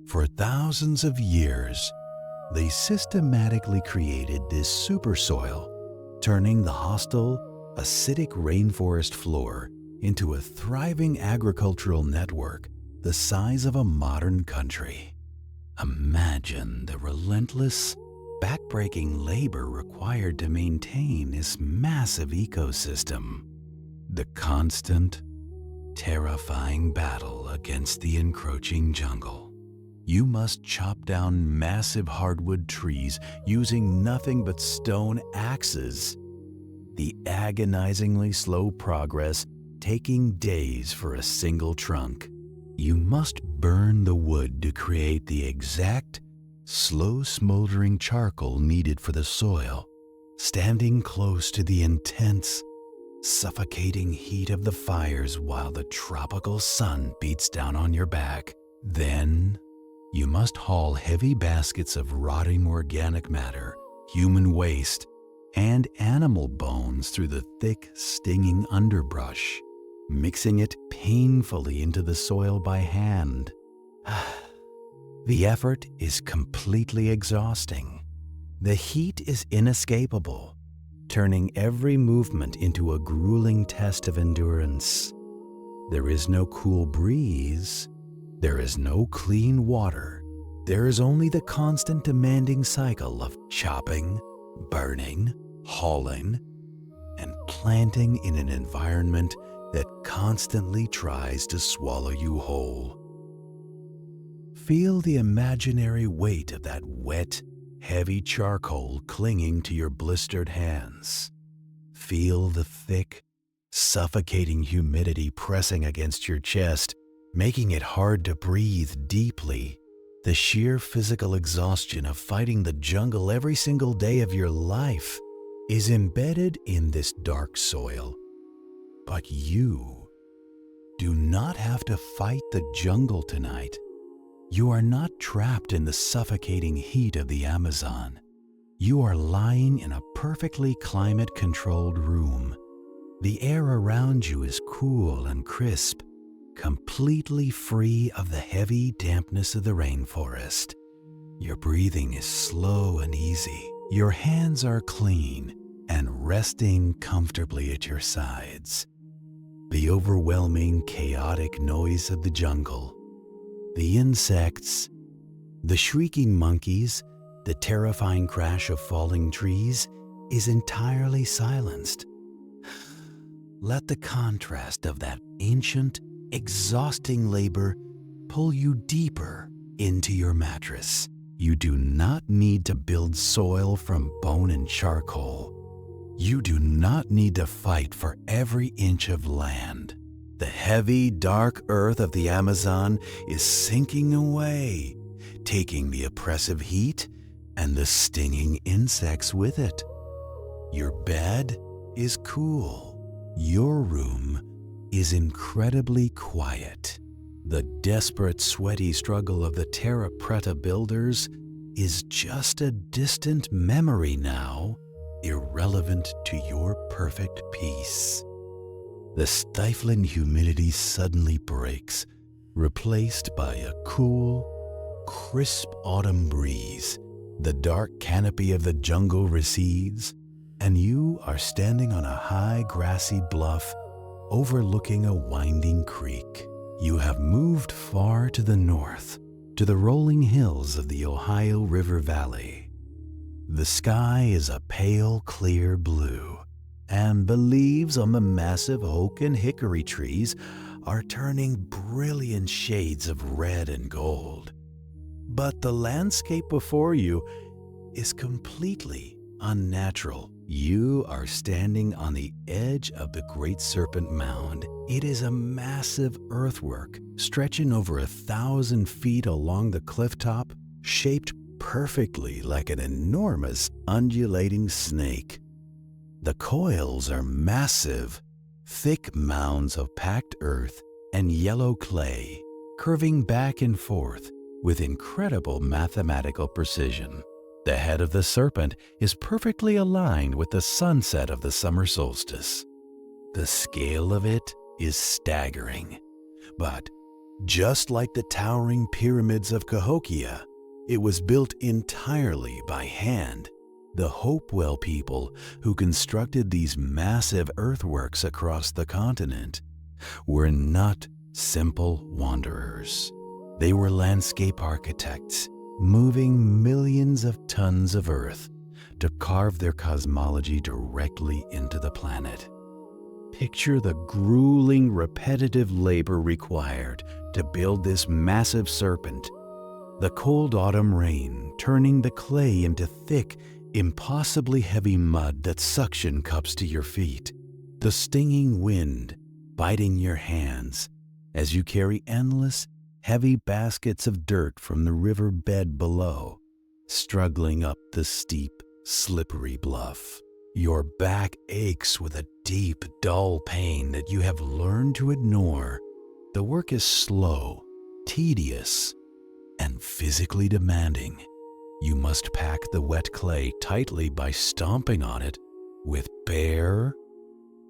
For thousands of years, they systematically created this super soil, turning the hostile, acidic rainforest floor into a thriving agricultural network the size of a modern country. Imagine the relentless, backbreaking labor required to maintain this massive ecosystem. The constant, terrifying battle against the encroaching jungle. You must chop down massive hardwood trees using nothing but stone axes. The agonizingly slow progress taking days for a single trunk. You must burn the wood to create the exact, slow smoldering charcoal needed for the soil, standing close to the intense, suffocating heat of the fires while the tropical sun beats down on your back. Then, you must haul heavy baskets of rotting organic matter, human waste, and animal bones through the thick, stinging underbrush, mixing it painfully into the soil by hand. The effort is completely exhausting. The heat is inescapable, turning every movement into a grueling test of endurance. There is no cool breeze. There is no clean water. There is only the constant demanding cycle of chopping, burning, hauling, and planting in an environment that constantly tries to swallow you whole. Feel the imaginary weight of that wet, heavy charcoal clinging to your blistered hands. Feel the thick, suffocating humidity pressing against your chest, making it hard to breathe deeply. The sheer physical exhaustion of fighting the jungle every single day of your life is embedded in this dark soil. But you do not have to fight the jungle tonight. You are not trapped in the suffocating heat of the Amazon. You are lying in a perfectly climate-controlled room. The air around you is cool and crisp, completely free of the heavy dampness of the rainforest. Your breathing is slow and easy. Your hands are clean and resting comfortably at your sides. The overwhelming, chaotic noise of the jungle, the insects, the shrieking monkeys, the terrifying crash of falling trees is entirely silenced. Let the contrast of that ancient, exhausting labor pull you deeper into your mattress. You do not need to build soil from bone and charcoal. You do not need to fight for every inch of land. The heavy, dark earth of the Amazon is sinking away, taking the oppressive heat and the stinging insects with it. Your bed is cool. Your room is incredibly quiet. The desperate, sweaty struggle of the terra preta builders is just a distant memory now, irrelevant to your perfect peace. The stifling humidity suddenly breaks, replaced by a cool, crisp autumn breeze. The dark canopy of the jungle recedes, and you are standing on a high, grassy bluff overlooking a winding creek. You have moved far to the north, to the rolling hills of the Ohio River Valley. The sky is a pale, clear blue, and the leaves on the massive oak and hickory trees are turning brilliant shades of red and gold. But the landscape before you is completely unnatural. You are standing on the edge of the Great Serpent Mound. It is a massive earthwork stretching over 1,000 feet along the clifftop, shaped perfectly like an enormous undulating snake. The coils are massive, thick mounds of packed earth and yellow clay, curving back and forth with incredible mathematical precision. The head of the serpent is perfectly aligned with the sunset of the summer solstice. The scale of it is staggering, but just like the towering pyramids of Cahokia, it was built entirely by hand. The Hopewell people who constructed these massive earthworks across the continent were not simple wanderers. They were landscape architects, moving millions of tons of earth to carve their cosmology directly into the planet. Picture the grueling, repetitive labor required to build this massive serpent. The cold autumn rain turning the clay into thick, impossibly heavy mud that suction cups to your feet. The stinging wind biting your hands as you carry endless, heavy baskets of dirt from the river bed below, struggling up the steep, slippery bluff. Your back aches with a deep, dull pain that you have learned to ignore. The work is slow, tedious, and physically demanding. You must pack the wet clay tightly by stomping on it with bare,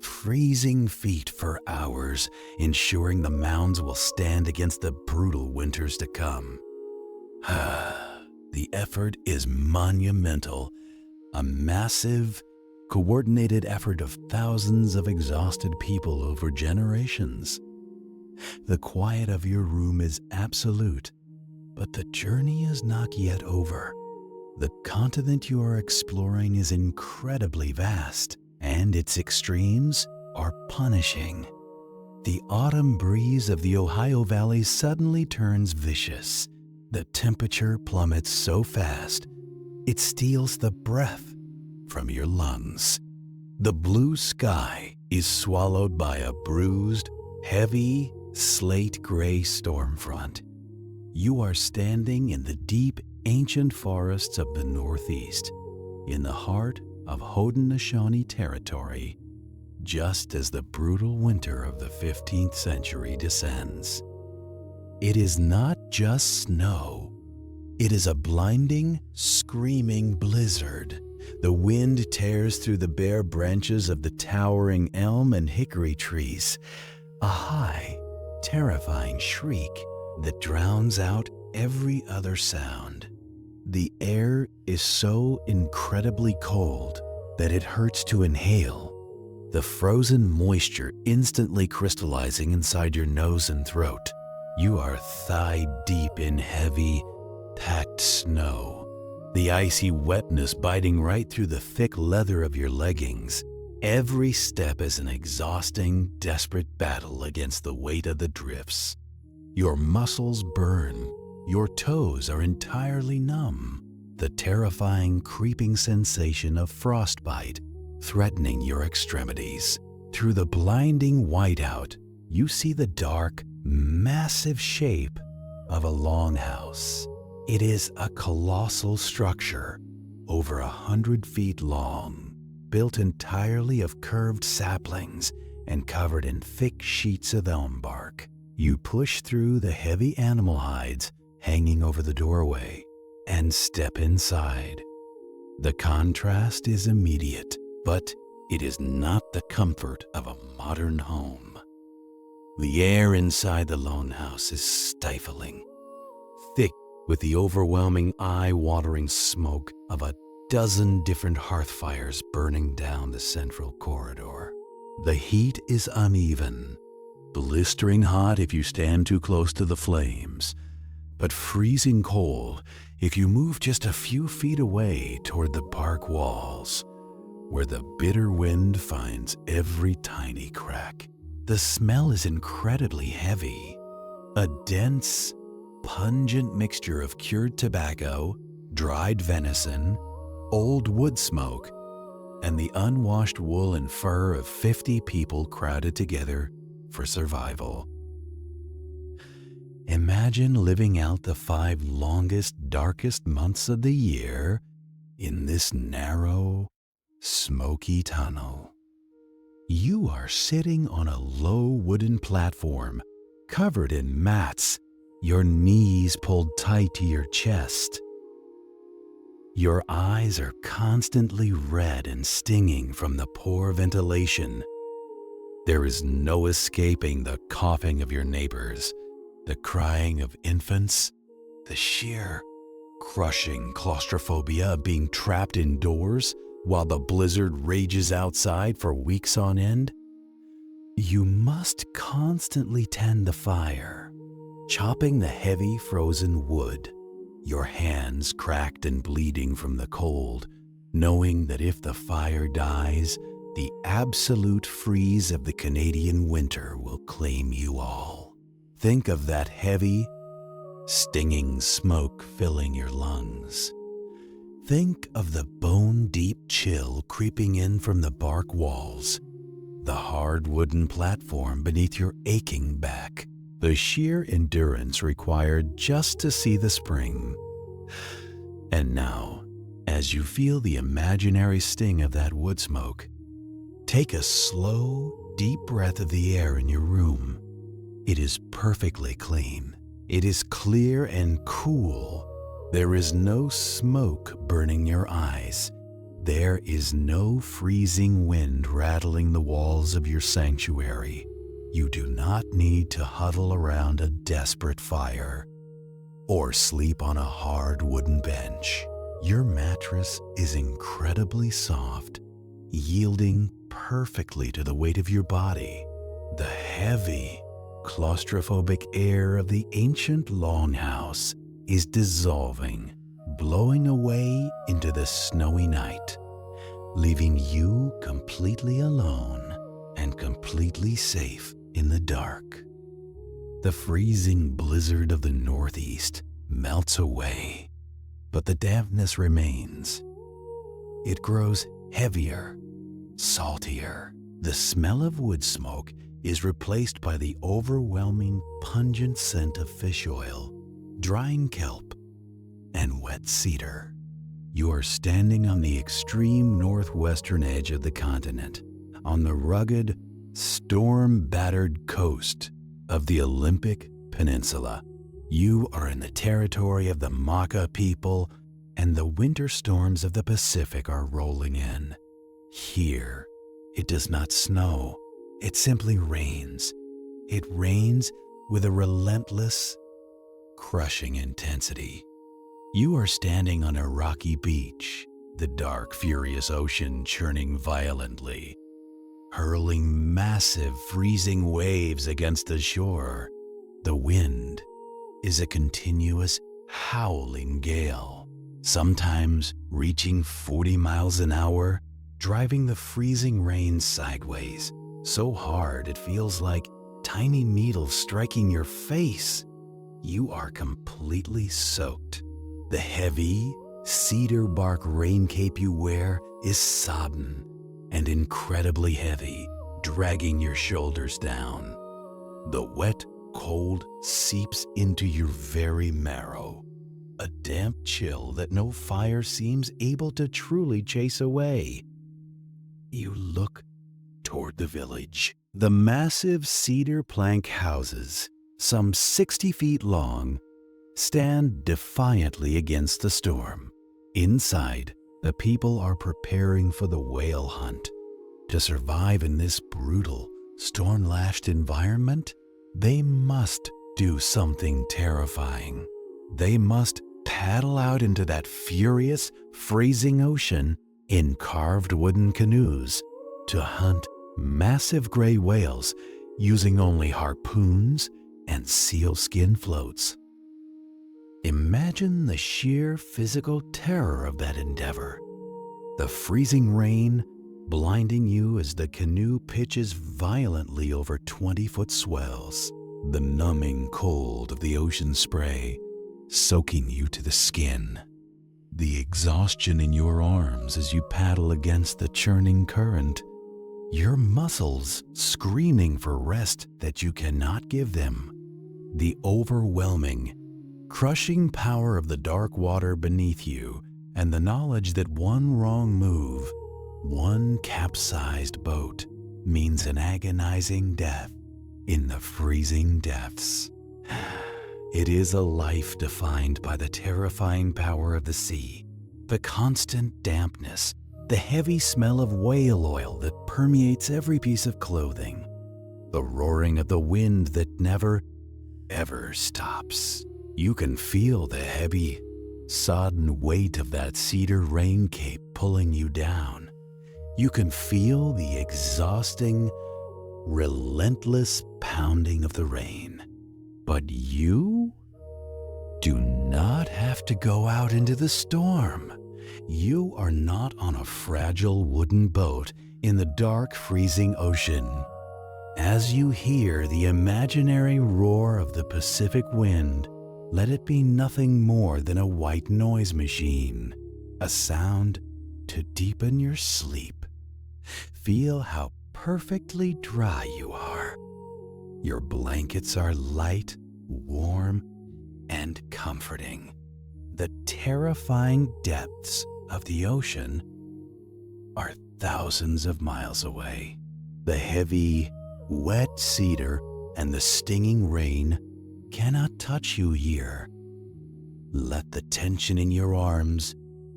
freezing feet for hours, ensuring the mounds will stand against the brutal winters to come. The effort is monumental, a massive, coordinated effort of thousands of exhausted people over generations. The quiet of your room is absolute, but the journey is not yet over. The continent you are exploring is incredibly vast, and its extremes are punishing. The autumn breeze of the Ohio Valley suddenly turns vicious. The temperature plummets so fast, it steals the breath from your lungs. The blue sky is swallowed by a bruised, heavy, slate-gray storm front. You are standing in the deep, ancient forests of the Northeast, in the heart of Haudenosaunee territory, just as the brutal winter of the 15th century descends. It is not just snow. It is a blinding, screaming blizzard. The wind tears through the bare branches of the towering elm and hickory trees, a high, terrifying shriek that drowns out every other sound. The air is so incredibly cold that it hurts to inhale, the frozen moisture instantly crystallizing inside your nose and throat. You are thigh-deep in heavy, packed snow, the icy wetness biting right through the thick leather of your leggings. Every step is an exhausting, desperate battle against the weight of the drifts. Your muscles burn. Your toes are entirely numb. The terrifying, creeping sensation of frostbite threatening your extremities. Through the blinding whiteout, you see the dark, massive shape of a longhouse. It is a colossal structure, over 100 feet long, built entirely of curved saplings and covered in thick sheets of elm bark. You push through the heavy animal hides hanging over the doorway and step inside. The contrast is immediate, but it is not the comfort of a modern home. The air inside the lone house is stifling, thick with the overwhelming, eye-watering smoke of a dozen different hearth fires burning down the central corridor. The heat is uneven, blistering hot if you stand too close to the flames, but freezing cold if you move just a few feet away toward the bark walls, where the bitter wind finds every tiny crack. The smell is incredibly heavy, a dense, pungent mixture of cured tobacco, dried venison, old wood smoke, and the unwashed wool and fur of 50 people crowded together for survival. Imagine living out the 5 longest, darkest months of the year in this narrow, smoky tunnel. You are sitting on a low wooden platform covered in mats, your knees pulled tight to your chest. Your eyes are constantly red and stinging from the poor ventilation. There is no escaping the coughing of your neighbors, the crying of infants, the sheer, crushing claustrophobia of being trapped indoors while the blizzard rages outside for weeks on end. You must constantly tend the fire, chopping the heavy frozen wood, your hands cracked and bleeding from the cold, knowing that if the fire dies, the absolute freeze of the Canadian winter will claim you all. Think of that heavy, stinging smoke filling your lungs. Think of the bone-deep chill creeping in from the bark walls, the hard wooden platform beneath your aching back, the sheer endurance required just to see the spring. And now, as you feel the imaginary sting of that wood smoke, take a slow, deep breath of the air in your room. It is perfectly clean. It is clear and cool. There is no smoke burning your eyes. There is no freezing wind rattling the walls of your sanctuary. You do not need to huddle around a desperate fire or sleep on a hard wooden bench. Your mattress is incredibly soft, yielding perfectly to the weight of your body. The heavy, claustrophobic air of the ancient longhouse is dissolving, blowing away into the snowy night, leaving you completely alone and completely safe in the dark. The freezing blizzard of the Northeast melts away, but the dampness remains. It grows heavier, saltier. The smell of wood smoke is replaced by the overwhelming pungent scent of fish oil, drying kelp, and wet cedar. You are standing on the extreme northwestern edge of the continent, on the rugged, storm-battered coast of the Olympic Peninsula. You are in the territory of the Maka people, and the winter storms of the Pacific are rolling in. Here, it does not snow. It simply rains. It rains with a relentless, crushing intensity. You are standing on a rocky beach, the dark, furious ocean churning violently, hurling massive, freezing waves against the shore. The wind is a continuous, howling gale, sometimes reaching 40 miles an hour, driving the freezing rain sideways, so hard it feels like tiny needles striking your face. You are completely soaked. The heavy, cedar bark rain cape you wear is sodden and incredibly heavy, dragging your shoulders down. The wet, cold seeps into your very marrow, a damp chill that no fire seems able to truly chase away. You look toward the village. The massive cedar plank houses, some 60 feet long, stand defiantly against the storm. Inside, the people are preparing for the whale hunt. To survive in this brutal, storm-lashed environment, they must do something terrifying. They must paddle out into that furious, freezing ocean in carved wooden canoes to hunt massive gray whales using only harpoons and sealskin floats. Imagine the sheer physical terror of that endeavor. The freezing rain blinding you as the canoe pitches violently over 20-foot swells. The numbing cold of the ocean spray soaking you to the skin. The exhaustion in your arms as you paddle against the churning current. Your muscles screaming for rest that you cannot give them. The overwhelming, crushing power of the dark water beneath you, and the knowledge that one wrong move, one capsized boat, means an agonizing death in the freezing depths. It is a life defined by the terrifying power of the sea, the constant dampness, the heavy smell of whale oil that permeates every piece of clothing, the roaring of the wind that never, ever stops. You can feel the heavy, sodden weight of that cedar rain cape pulling you down. You can feel the exhausting, relentless pounding of the rain. But you do not have to go out into the storm. You are not on a fragile wooden boat in the dark, freezing ocean. As you hear the imaginary roar of the Pacific wind, let it be nothing more than a white noise machine, a sound to deepen your sleep. Feel how perfectly dry you are. Your blankets are light, warm, and comforting. The terrifying depths of the ocean are thousands of miles away. The heavy, wet cedar and the stinging rain cannot touch you here. Let the tension in your arms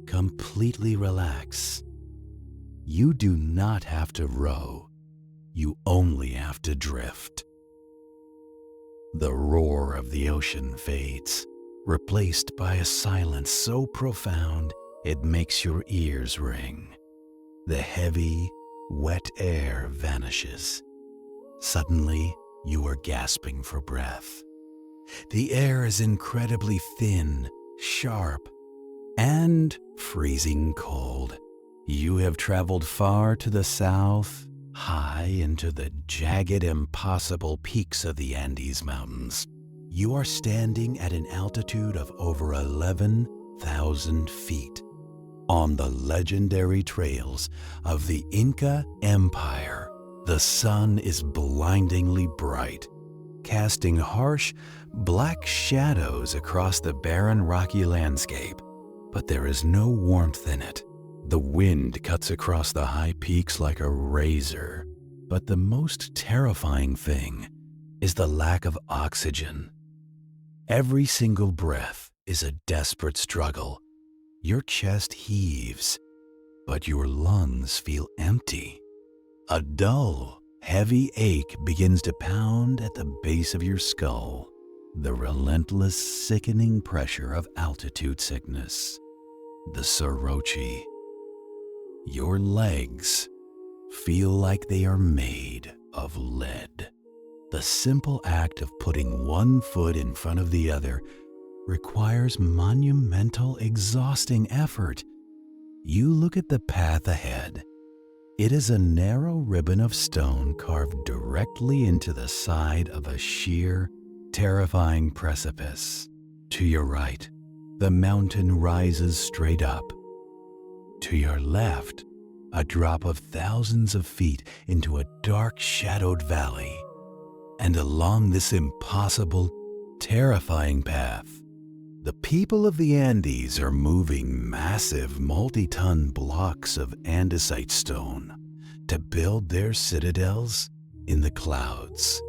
completely relax. You do not have to row. You only have to drift. The roar of the ocean fades, replaced by a silence so profound it makes your ears ring. The heavy, wet air vanishes. Suddenly, you are gasping for breath. The air is incredibly thin, sharp, and freezing cold. You have traveled far to the south, high into the jagged, impossible peaks of the Andes Mountains. You are standing at an altitude of over 11,000 feet on the legendary trails of the Inca Empire. The sun is blindingly bright, casting harsh, black shadows across the barren, rocky landscape, but there is no warmth in it. The wind cuts across the high peaks like a razor, but the most terrifying thing is the lack of oxygen. Every single breath is a desperate struggle. Your chest heaves, but your lungs feel empty. A dull, heavy ache begins to pound at the base of your skull, the relentless, sickening pressure of altitude sickness. The soroche. Your legs feel like they are made of lead. The simple act of putting one foot in front of the other requires monumental, exhausting effort. You look at the path ahead. It is a narrow ribbon of stone carved directly into the side of a sheer, terrifying precipice. To your right, the mountain rises straight up. To your left, a drop of thousands of feet into a dark, shadowed valley. And along this impossible, terrifying path, the people of the Andes are moving massive multi-ton blocks of andesite stone to build their citadels in the clouds.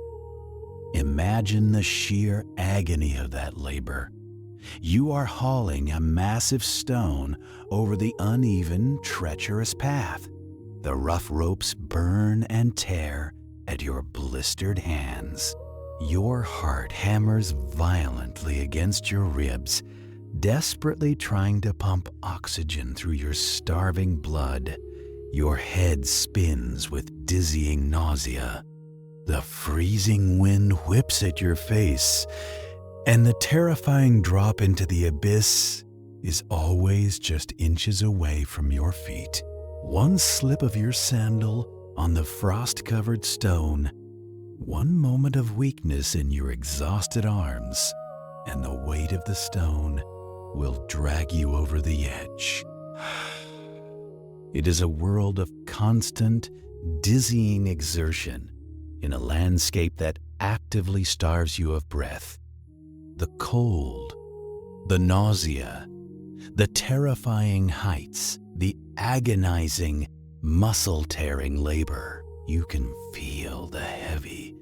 Imagine the sheer agony of that labor. You are hauling a massive stone over the uneven, treacherous path. The rough ropes burn and tear at your blistered hands. Your heart hammers violently against your ribs, desperately trying to pump oxygen through your starving blood. Your head spins with dizzying nausea. The freezing wind whips at your face, and the terrifying drop into the abyss is always just inches away from your feet. One slip of your sandal on the frost-covered stone, one moment of weakness in your exhausted arms, and the weight of the stone will drag you over the edge. It is a world of constant, dizzying exertion, in a landscape that actively starves you of breath. The cold, the nausea, the terrifying heights, the agonizing, muscle-tearing labor. You can feel the heavy,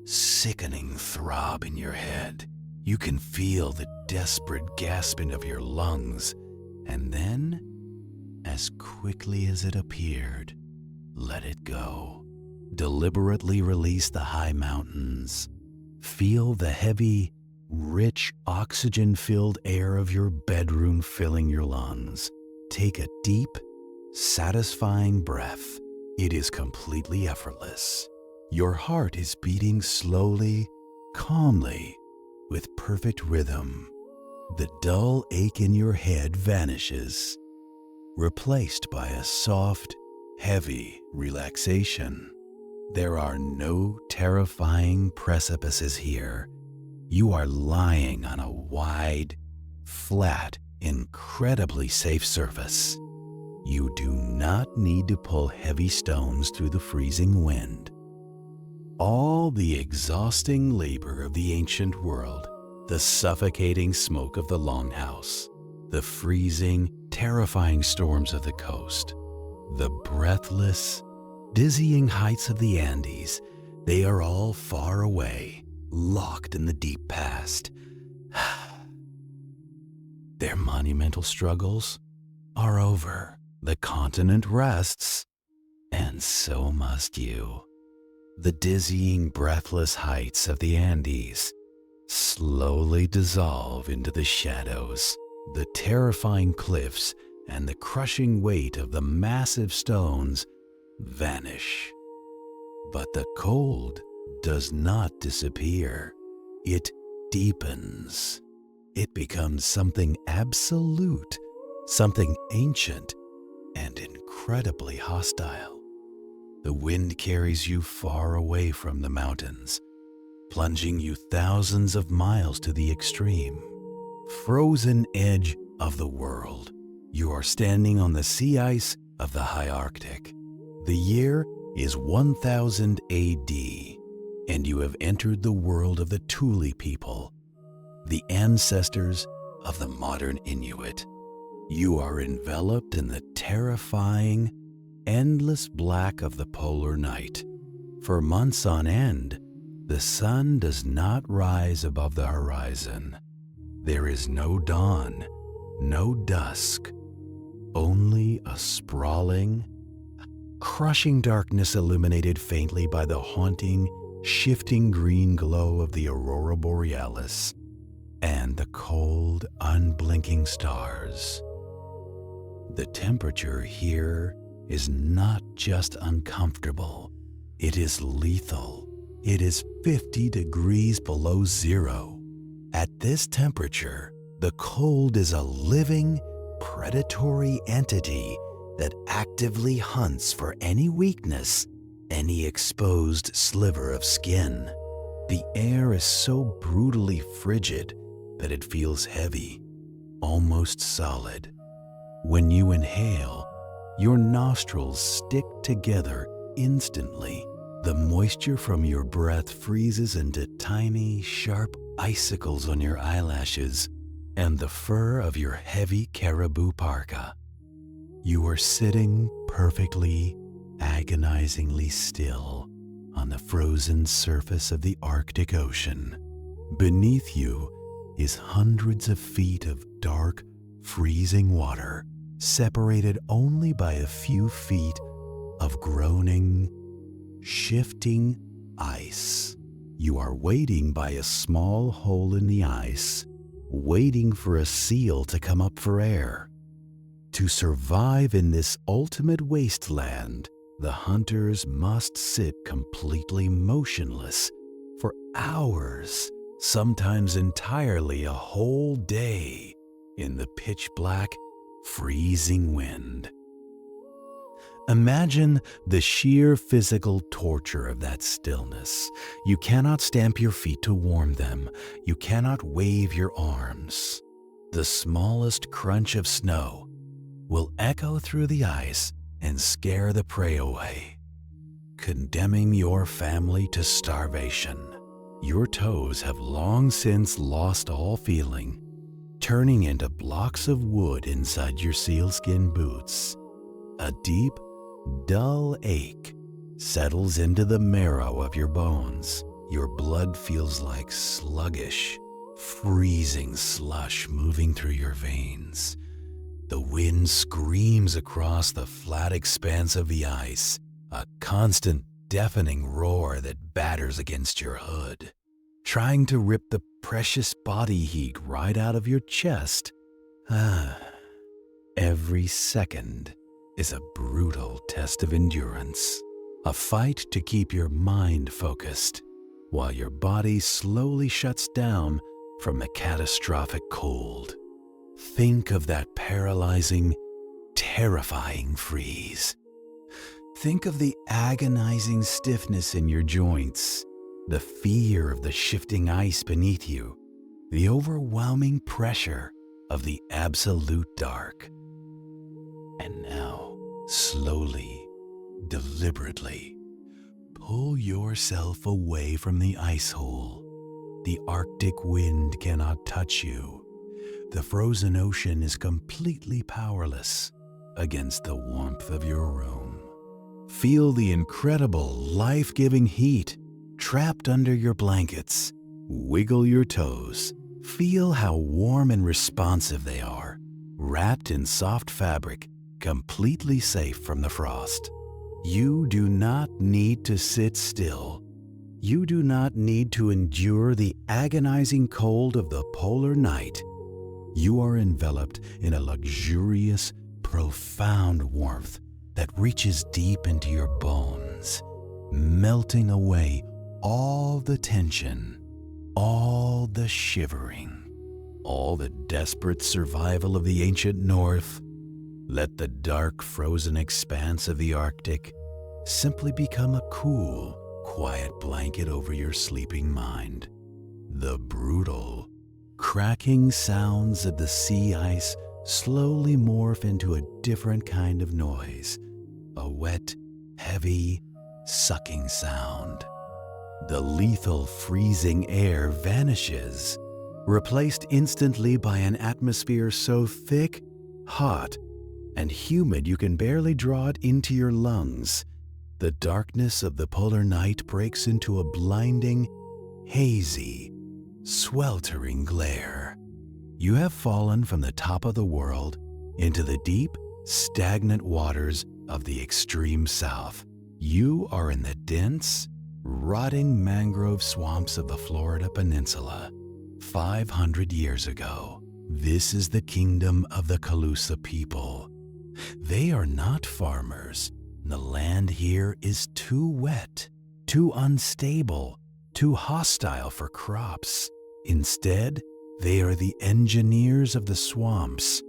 sickening throb in your head. You can feel the desperate gasping of your lungs. And then, as quickly as it appeared, let it go. Deliberately release the high mountains. Feel the heavy, rich, oxygen-filled air of your bedroom filling your lungs. Take a deep, satisfying breath. It is completely effortless. Your heart is beating slowly, calmly, with perfect rhythm. The dull ache in your head vanishes, replaced by a soft, heavy relaxation. There are no terrifying precipices here. You are lying on a wide, flat, incredibly safe surface. You do not need to pull heavy stones through the freezing wind. All the exhausting labor of the ancient world, the suffocating smoke of the longhouse, the freezing, terrifying storms of the coast, the breathless, dizzying heights of the Andes, they are all far away, locked in the deep past. Their monumental struggles are over. The continent rests, and so must you. The dizzying, breathless heights of the Andes slowly dissolve into the shadows. The terrifying cliffs and the crushing weight of the massive stones vanish. But the cold does not disappear. It deepens. It becomes something absolute, something ancient, and incredibly hostile. The wind carries you far away from the mountains, plunging you thousands of miles to the extreme, frozen edge of the world. You are standing on the sea ice of the high Arctic. The year is 1000 AD, and you have entered the world of the Thule people, the ancestors of the modern Inuit. You are enveloped in the terrifying, endless black of the polar night. For months on end, the sun does not rise above the horizon. There is no dawn, no dusk, only a sprawling, crushing darkness illuminated faintly by the haunting, shifting green glow of the aurora borealis and the cold, unblinking stars. The temperature here is not just uncomfortable, it is lethal. It is 50 degrees below zero. At this temperature, the cold is a living, predatory entity that actively hunts for any weakness, any exposed sliver of skin. The air is so brutally frigid that it feels heavy, almost solid. When you inhale, your nostrils stick together instantly. The moisture from your breath freezes into tiny, sharp icicles on your eyelashes and the fur of your heavy caribou parka. You are sitting perfectly, agonizingly still on the frozen surface of the Arctic Ocean. Beneath you is hundreds of feet of dark, freezing water, separated only by a few feet of groaning, shifting ice. You are waiting by a small hole in the ice, waiting for a seal to come up for air. To survive in this ultimate wasteland, the hunters must sit completely motionless for hours, sometimes entirely a whole day, in the pitch-black, freezing wind. Imagine the sheer physical torture of that stillness. You cannot stamp your feet to warm them. You cannot wave your arms. The smallest crunch of snow will echo through the ice and scare the prey away. condemning your family to starvation. Your toes have long since lost all feeling, turning into blocks of wood inside your sealskin boots. A deep, dull ache settles into the marrow of your bones. Your blood feels like sluggish, freezing slush moving through your veins. The wind screams across the flat expanse of the ice, a constant deafening roar that batters against your hood, trying to rip the precious body heat right out of your chest. Every second is a brutal test of endurance, a fight to keep your mind focused while your body slowly shuts down from the catastrophic cold. Think of that paralyzing, terrifying freeze. Think of the agonizing stiffness in your joints, the fear of the shifting ice beneath you, the overwhelming pressure of the absolute dark. And now, slowly, deliberately, pull yourself away from the ice hole. The Arctic wind cannot touch you. The frozen ocean is completely powerless against the warmth of your room. Feel the incredible, life-giving heat trapped under your blankets. Wiggle your toes. Feel how warm and responsive they are, wrapped in soft fabric, completely safe from the frost. You do not need to sit still. You do not need to endure the agonizing cold of the polar night. You are enveloped in a luxurious, profound warmth that reaches deep into your bones, melting away all the tension, all the shivering, all the desperate survival of the ancient North. Let the dark, frozen expanse of the Arctic simply become a cool, quiet blanket over your sleeping mind. The brutal, cracking sounds of the sea ice slowly morph into a different kind of noise, a wet, heavy, sucking sound. The lethal freezing air vanishes, replaced instantly by an atmosphere so thick, hot, and humid you can barely draw it into your lungs. The darkness of the polar night breaks into a blinding, hazy, sweltering glare. You have fallen from the top of the world into the deep, stagnant waters of the extreme south. You are in the dense, rotting mangrove swamps of the Florida Peninsula. 500 years ago, this is the kingdom of the Calusa people. They are not farmers. The land here is too wet, too unstable, too hostile for crops. Instead, they are the engineers of the swamps,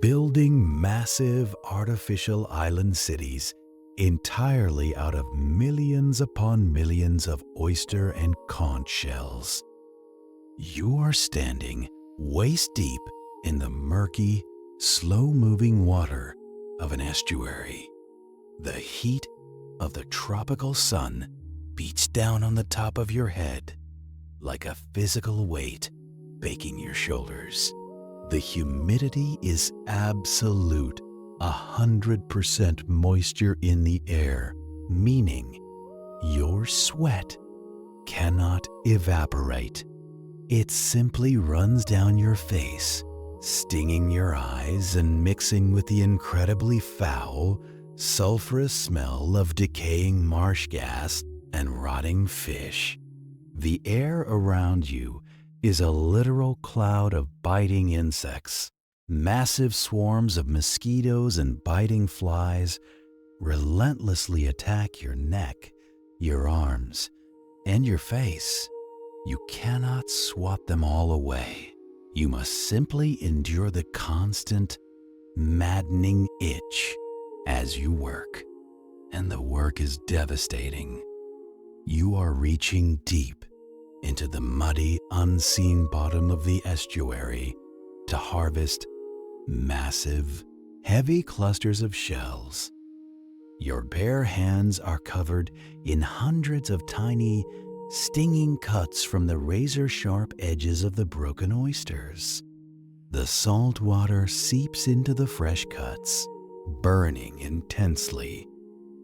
building massive artificial island cities entirely out of millions upon millions of oyster and conch shells. You are standing waist deep in the murky, slow-moving water of an estuary. The heat of the tropical sun beats down on the top of your head like a physical weight baking your shoulders. The humidity is absolute, 100% moisture in the air, meaning your sweat cannot evaporate. It simply runs down your face, stinging your eyes and mixing with the incredibly foul, sulfurous smell of decaying marsh gas and rotting fish. The air around you is a literal cloud of biting insects. Massive swarms of mosquitoes and biting flies relentlessly attack your neck, your arms, and your face. You cannot swat them all away. You must simply endure the constant, maddening itch as you work. And the work is devastating. You are reaching deep into the muddy, unseen bottom of the estuary to harvest massive, heavy clusters of shells. Your bare hands are covered in hundreds of tiny, stinging cuts from the razor-sharp edges of the broken oysters. The salt water seeps into the fresh cuts, burning intensely.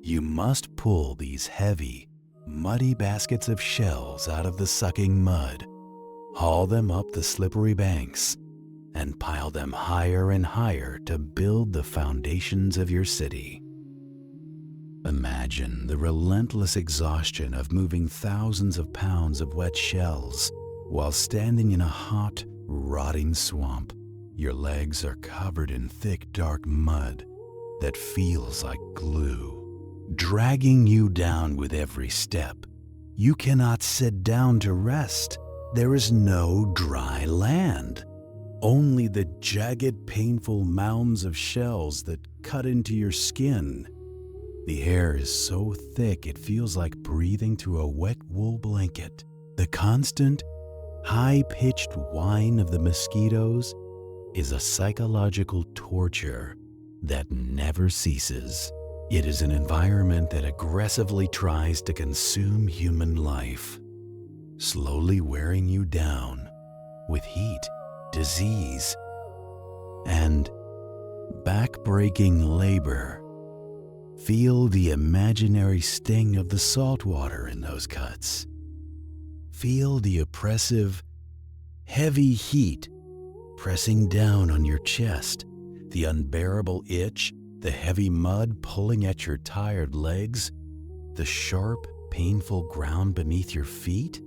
You must pull these heavy, muddy baskets of shells out of the sucking mud, haul them up the slippery banks, and pile them higher and higher to build the foundations of your city. Imagine the relentless exhaustion of moving thousands of pounds of wet shells while standing in a hot, rotting swamp. Your legs are covered in thick, dark mud that feels like glue, dragging you down with every step. You cannot sit down to rest. There is no dry land. Only the jagged, painful mounds of shells that cut into your skin. The air is so thick it feels like breathing through a wet wool blanket. The constant, high-pitched whine of the mosquitoes is a psychological torture that never ceases. It is an environment that aggressively tries to consume human life, slowly wearing you down with heat, disease, and back-breaking labor. Feel the imaginary sting of the salt water in those cuts. Feel the oppressive, heavy heat pressing down on your chest, the unbearable itch, the heavy mud pulling at your tired legs, the sharp, painful ground beneath your feet.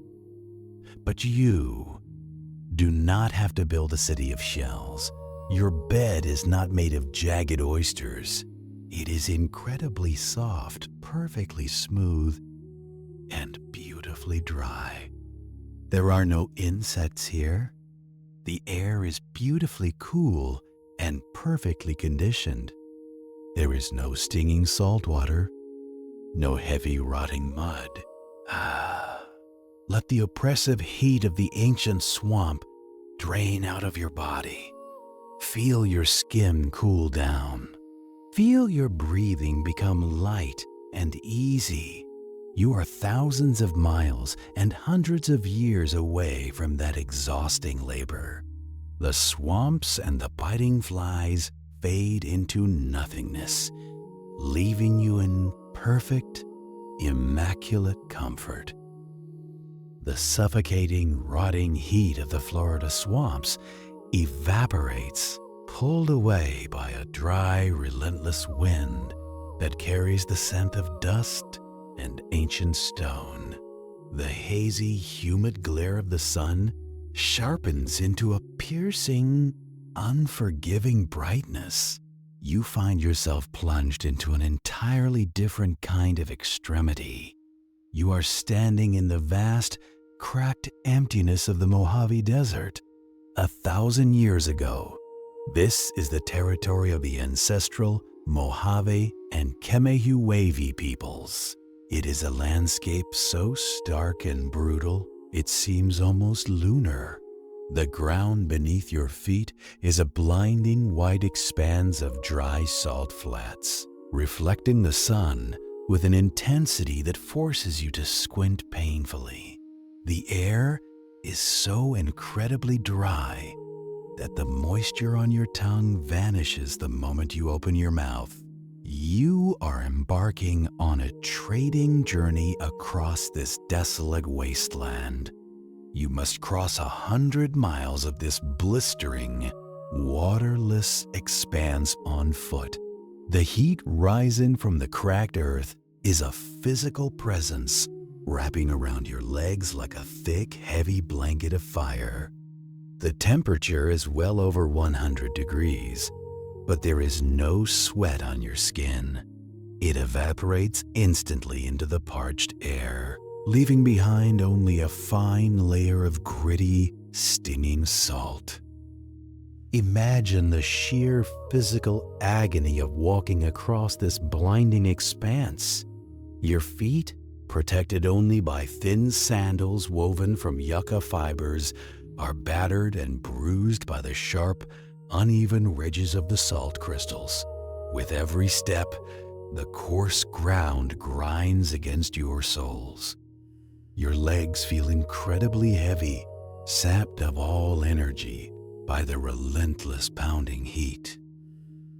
But you do not have to build a city of shells. Your bed is not made of jagged oysters. It is incredibly soft, perfectly smooth, and beautifully dry. There are no insects here. The air is beautifully cool and perfectly conditioned. There is no stinging salt water, no heavy rotting mud. Let the oppressive heat of the ancient swamp drain out of your body. Feel your skin cool down. Feel your breathing become light and easy. You are thousands of miles and hundreds of years away from that exhausting labor. The swamps and the biting flies fade into nothingness, leaving you in perfect, immaculate comfort. The suffocating, rotting heat of the Florida swamps evaporates, pulled away by a dry, relentless wind that carries the scent of dust and ancient stone. The hazy, humid glare of the sun sharpens into a piercing, unforgiving brightness. You find yourself plunged into an entirely different kind of extremity. You are standing in the vast, cracked emptiness of the Mojave Desert. 1,000 years ago, this is the territory of the ancestral Mojave and Kemehuevi peoples. It is a landscape so stark and brutal, it seems almost lunar. The ground beneath your feet is a blinding white expanse of dry salt flats, reflecting the sun with an intensity that forces you to squint painfully. The air is so incredibly dry that the moisture on your tongue vanishes the moment you open your mouth. You are embarking on a trading journey across this desolate wasteland. You must cross 100 miles of this blistering, waterless expanse on foot. The heat rising from the cracked earth is a physical presence wrapping around your legs like a thick, heavy blanket of fire. The temperature is well over 100 degrees, but there is no sweat on your skin. It evaporates instantly into the parched air, leaving behind only a fine layer of gritty, stinging salt. Imagine the sheer physical agony of walking across this blinding expanse. Your feet, protected only by thin sandals woven from yucca fibers, are battered and bruised by the sharp, uneven ridges of the salt crystals. With every step, The coarse ground grinds against your soles. Your legs feel incredibly heavy, sapped of all energy by the relentless pounding heat.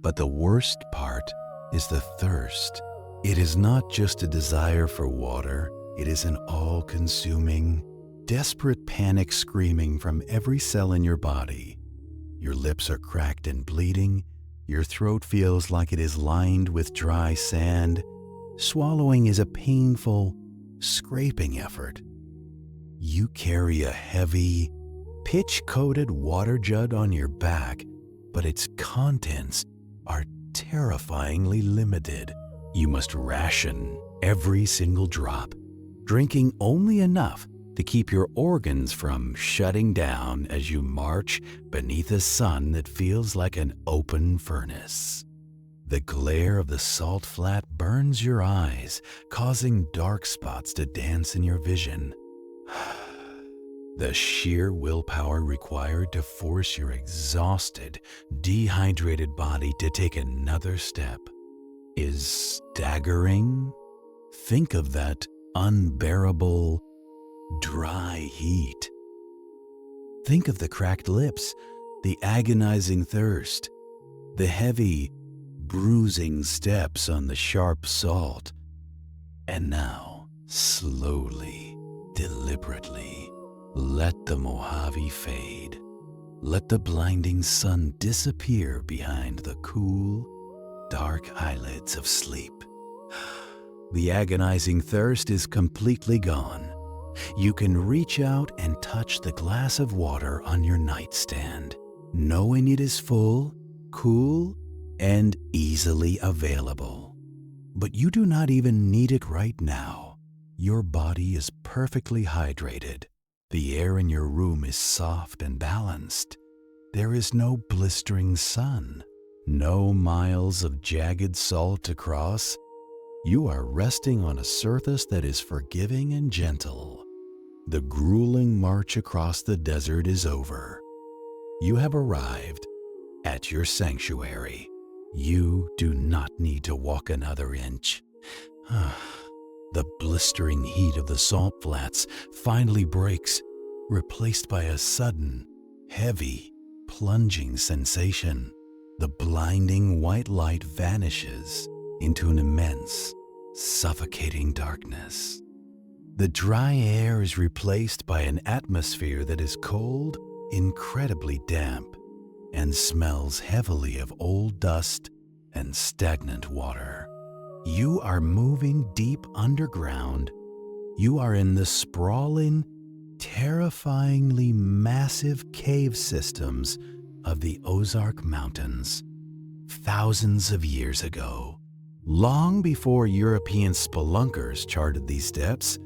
But the worst part is the thirst. It is not just a desire for water, it is an all-consuming, desperate panic screaming from every cell in your body. Your lips are cracked and bleeding, your throat feels like it is lined with dry sand. Swallowing is a painful, scraping effort. You carry a heavy, pitch-coated water jug on your back, but its contents are terrifyingly limited. You must ration every single drop, drinking only enough to keep your organs from shutting down as you march beneath a sun that feels like an open furnace. The glare of the salt flat burns your eyes, causing dark spots to dance in your vision. The sheer willpower required to force your exhausted, dehydrated body to take another step is staggering. Think of that unbearable, dry heat. Think of the cracked lips, the agonizing thirst, the heavy, bruising steps on the sharp salt. And now, slowly, deliberately, let the Mojave fade. Let the blinding sun disappear behind the cool, dark eyelids of sleep. The agonizing thirst is completely gone. You can reach out and touch the glass of water on your nightstand, knowing it is full, cool, and easily available. But you do not even need it right now. Your body is perfectly hydrated. The air in your room is soft and balanced. There is no blistering sun, no miles of jagged salt to cross. You are resting on a surface that is forgiving and gentle. The grueling march across the desert is over. You have arrived at your sanctuary. You do not need to walk another inch. The blistering heat of the salt flats finally breaks, replaced by a sudden, heavy, plunging sensation. The blinding white light vanishes into an immense, suffocating darkness. The dry air is replaced by an atmosphere that is cold, incredibly damp, and smells heavily of old dust and stagnant water. You are moving deep underground. You are in the sprawling, terrifyingly massive cave systems of the Ozark Mountains. Thousands of years ago, long before European spelunkers charted these depths,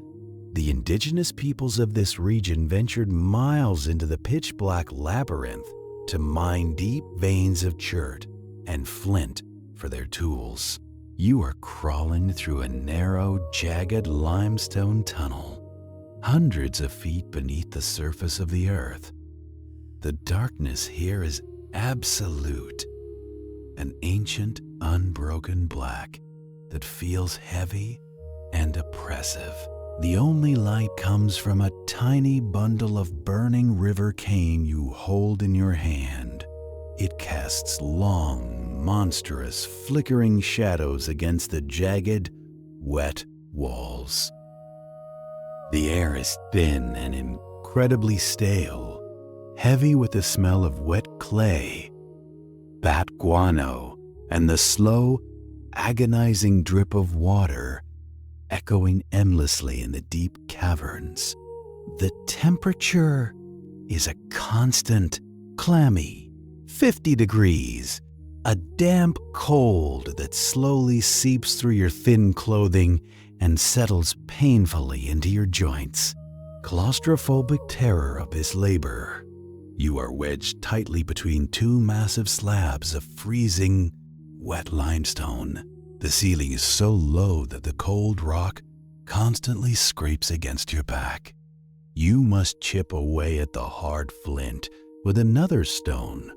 the indigenous peoples of this region ventured miles into the pitch-black labyrinth to mine deep veins of chert and flint for their tools. You are crawling through a narrow, jagged limestone tunnel, hundreds of feet beneath the surface of the earth. The darkness here is absolute, an ancient, unbroken black that feels heavy and oppressive. The only light comes from a tiny bundle of burning river cane you hold in your hand. It casts long, monstrous, flickering shadows against the jagged, wet walls. The air is thin and incredibly stale, heavy with the smell of wet clay, bat guano, and the slow, agonizing drip of water echoing endlessly in the deep caverns. The temperature is a constant, clammy 50 degrees, a damp cold that slowly seeps through your thin clothing and settles painfully into your joints. Claustrophobic terror of this labor. You are wedged tightly between two massive slabs of freezing, wet limestone. The ceiling is so low that the cold rock constantly scrapes against your back. You must chip away at the hard flint with another stone,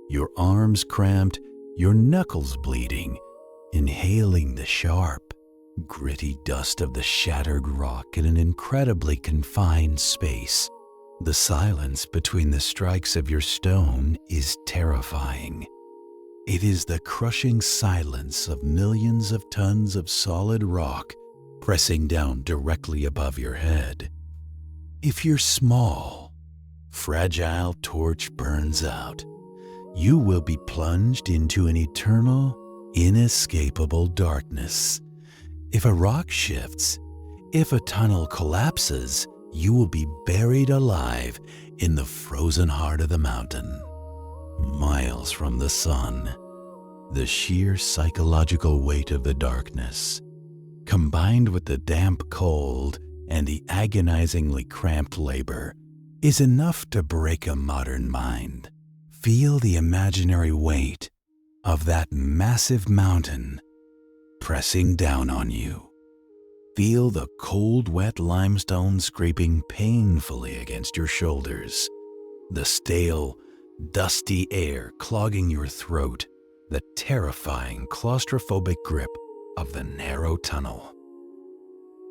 your arms cramped, your knuckles bleeding, inhaling the sharp, gritty dust of the shattered rock in an incredibly confined space. The silence between the strikes of your stone is terrifying. It is the crushing silence of millions of tons of solid rock pressing down directly above your head. If your small, fragile torch burns out, you will be plunged into an eternal, inescapable darkness. If a rock shifts, if a tunnel collapses, you will be buried alive in the frozen heart of the mountain, miles from the sun. The sheer psychological weight of the darkness, combined with the damp cold and the agonizingly cramped labor, is enough to break a modern mind. Feel the imaginary weight of that massive mountain pressing down on you. Feel the cold, wet limestone scraping painfully against your shoulders, the stale, dusty air clogging your throat, the terrifying claustrophobic grip of the narrow tunnel.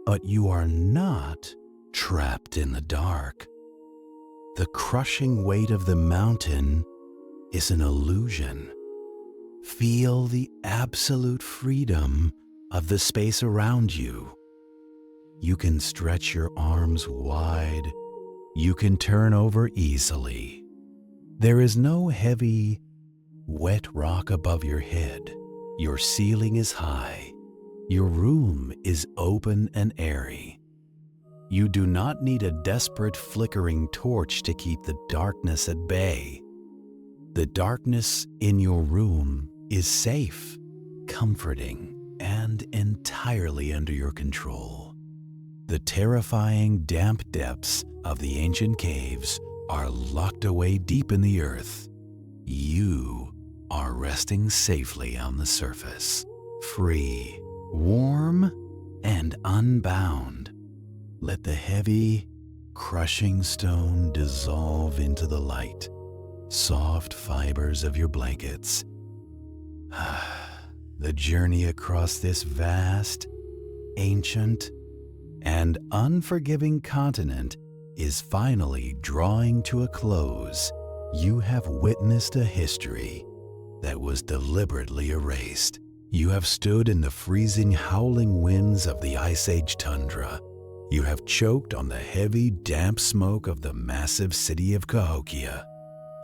But you are not trapped in the dark. The crushing weight of the mountain is an illusion. Feel the absolute freedom of the space around you. You can stretch your arms wide. You can turn over easily. There is no heavy, wet rock above your head. Your ceiling is high. Your room is open and airy. You do not need a desperate flickering torch to keep the darkness at bay. The darkness in your room is safe, comforting, and entirely under your control. The terrifying damp depths of the ancient caves are locked away deep in the earth. You are resting safely on the surface, free, warm, and unbound. Let the heavy, crushing stone dissolve into the light, soft fibers of your blankets. The journey across this vast, ancient, and unforgiving continent is finally drawing to a close. You have witnessed a history that was deliberately erased. You have stood in the freezing, howling winds of the Ice Age tundra. You have choked on the heavy, damp smoke of the massive city of Cahokia.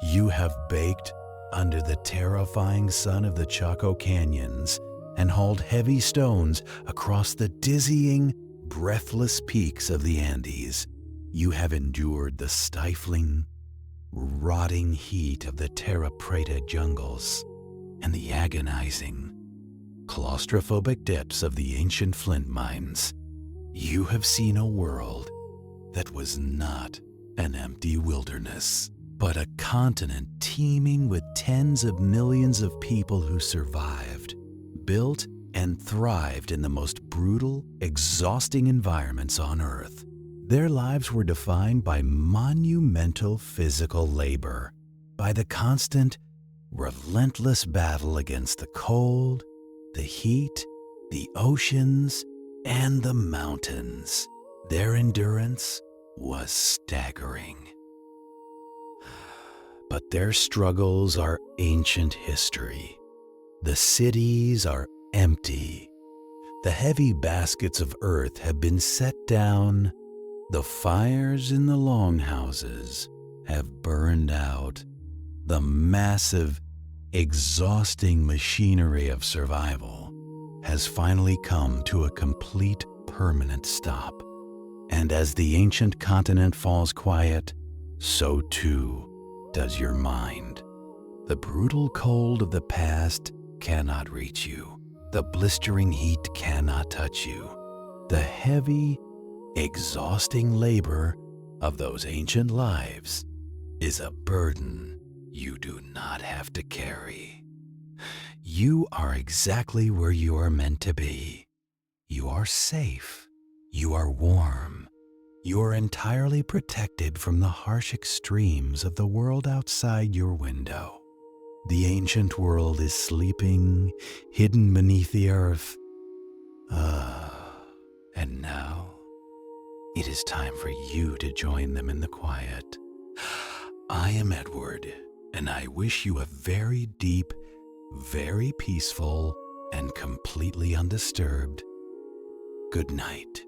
You have baked under the terrifying sun of the Chaco canyons and hauled heavy stones across the dizzying, breathless peaks of the Andes. You have endured the stifling, rotting heat of the Terra Preta jungles and the agonizing, claustrophobic depths of the ancient flint mines. You have seen a world that was not an empty wilderness, but a continent teeming with tens of millions of people who survived, built, and thrived in the most brutal, exhausting environments on Earth. Their lives were defined by monumental physical labor, by the constant, relentless battle against the cold, the heat, the oceans, and the mountains. Their endurance was staggering. But their struggles are ancient history. The cities are empty. The heavy baskets of earth have been set down. The fires in the longhouses have burned out. The massive, exhausting machinery of survival has finally come to a complete, permanent stop. And as the ancient continent falls quiet, so too does your mind. The brutal cold of the past cannot reach you. The blistering heat cannot touch you. The heavy, exhausting labor of those ancient lives is a burden you do not have to carry. You are exactly where you are meant to be. You are safe. You are warm. You are entirely protected from the harsh extremes of the world outside your window. The ancient world is sleeping, hidden beneath the earth. And now it is time for you to join them in the quiet. I am Edward, and I wish you a very deep, very peaceful, and completely undisturbed good night.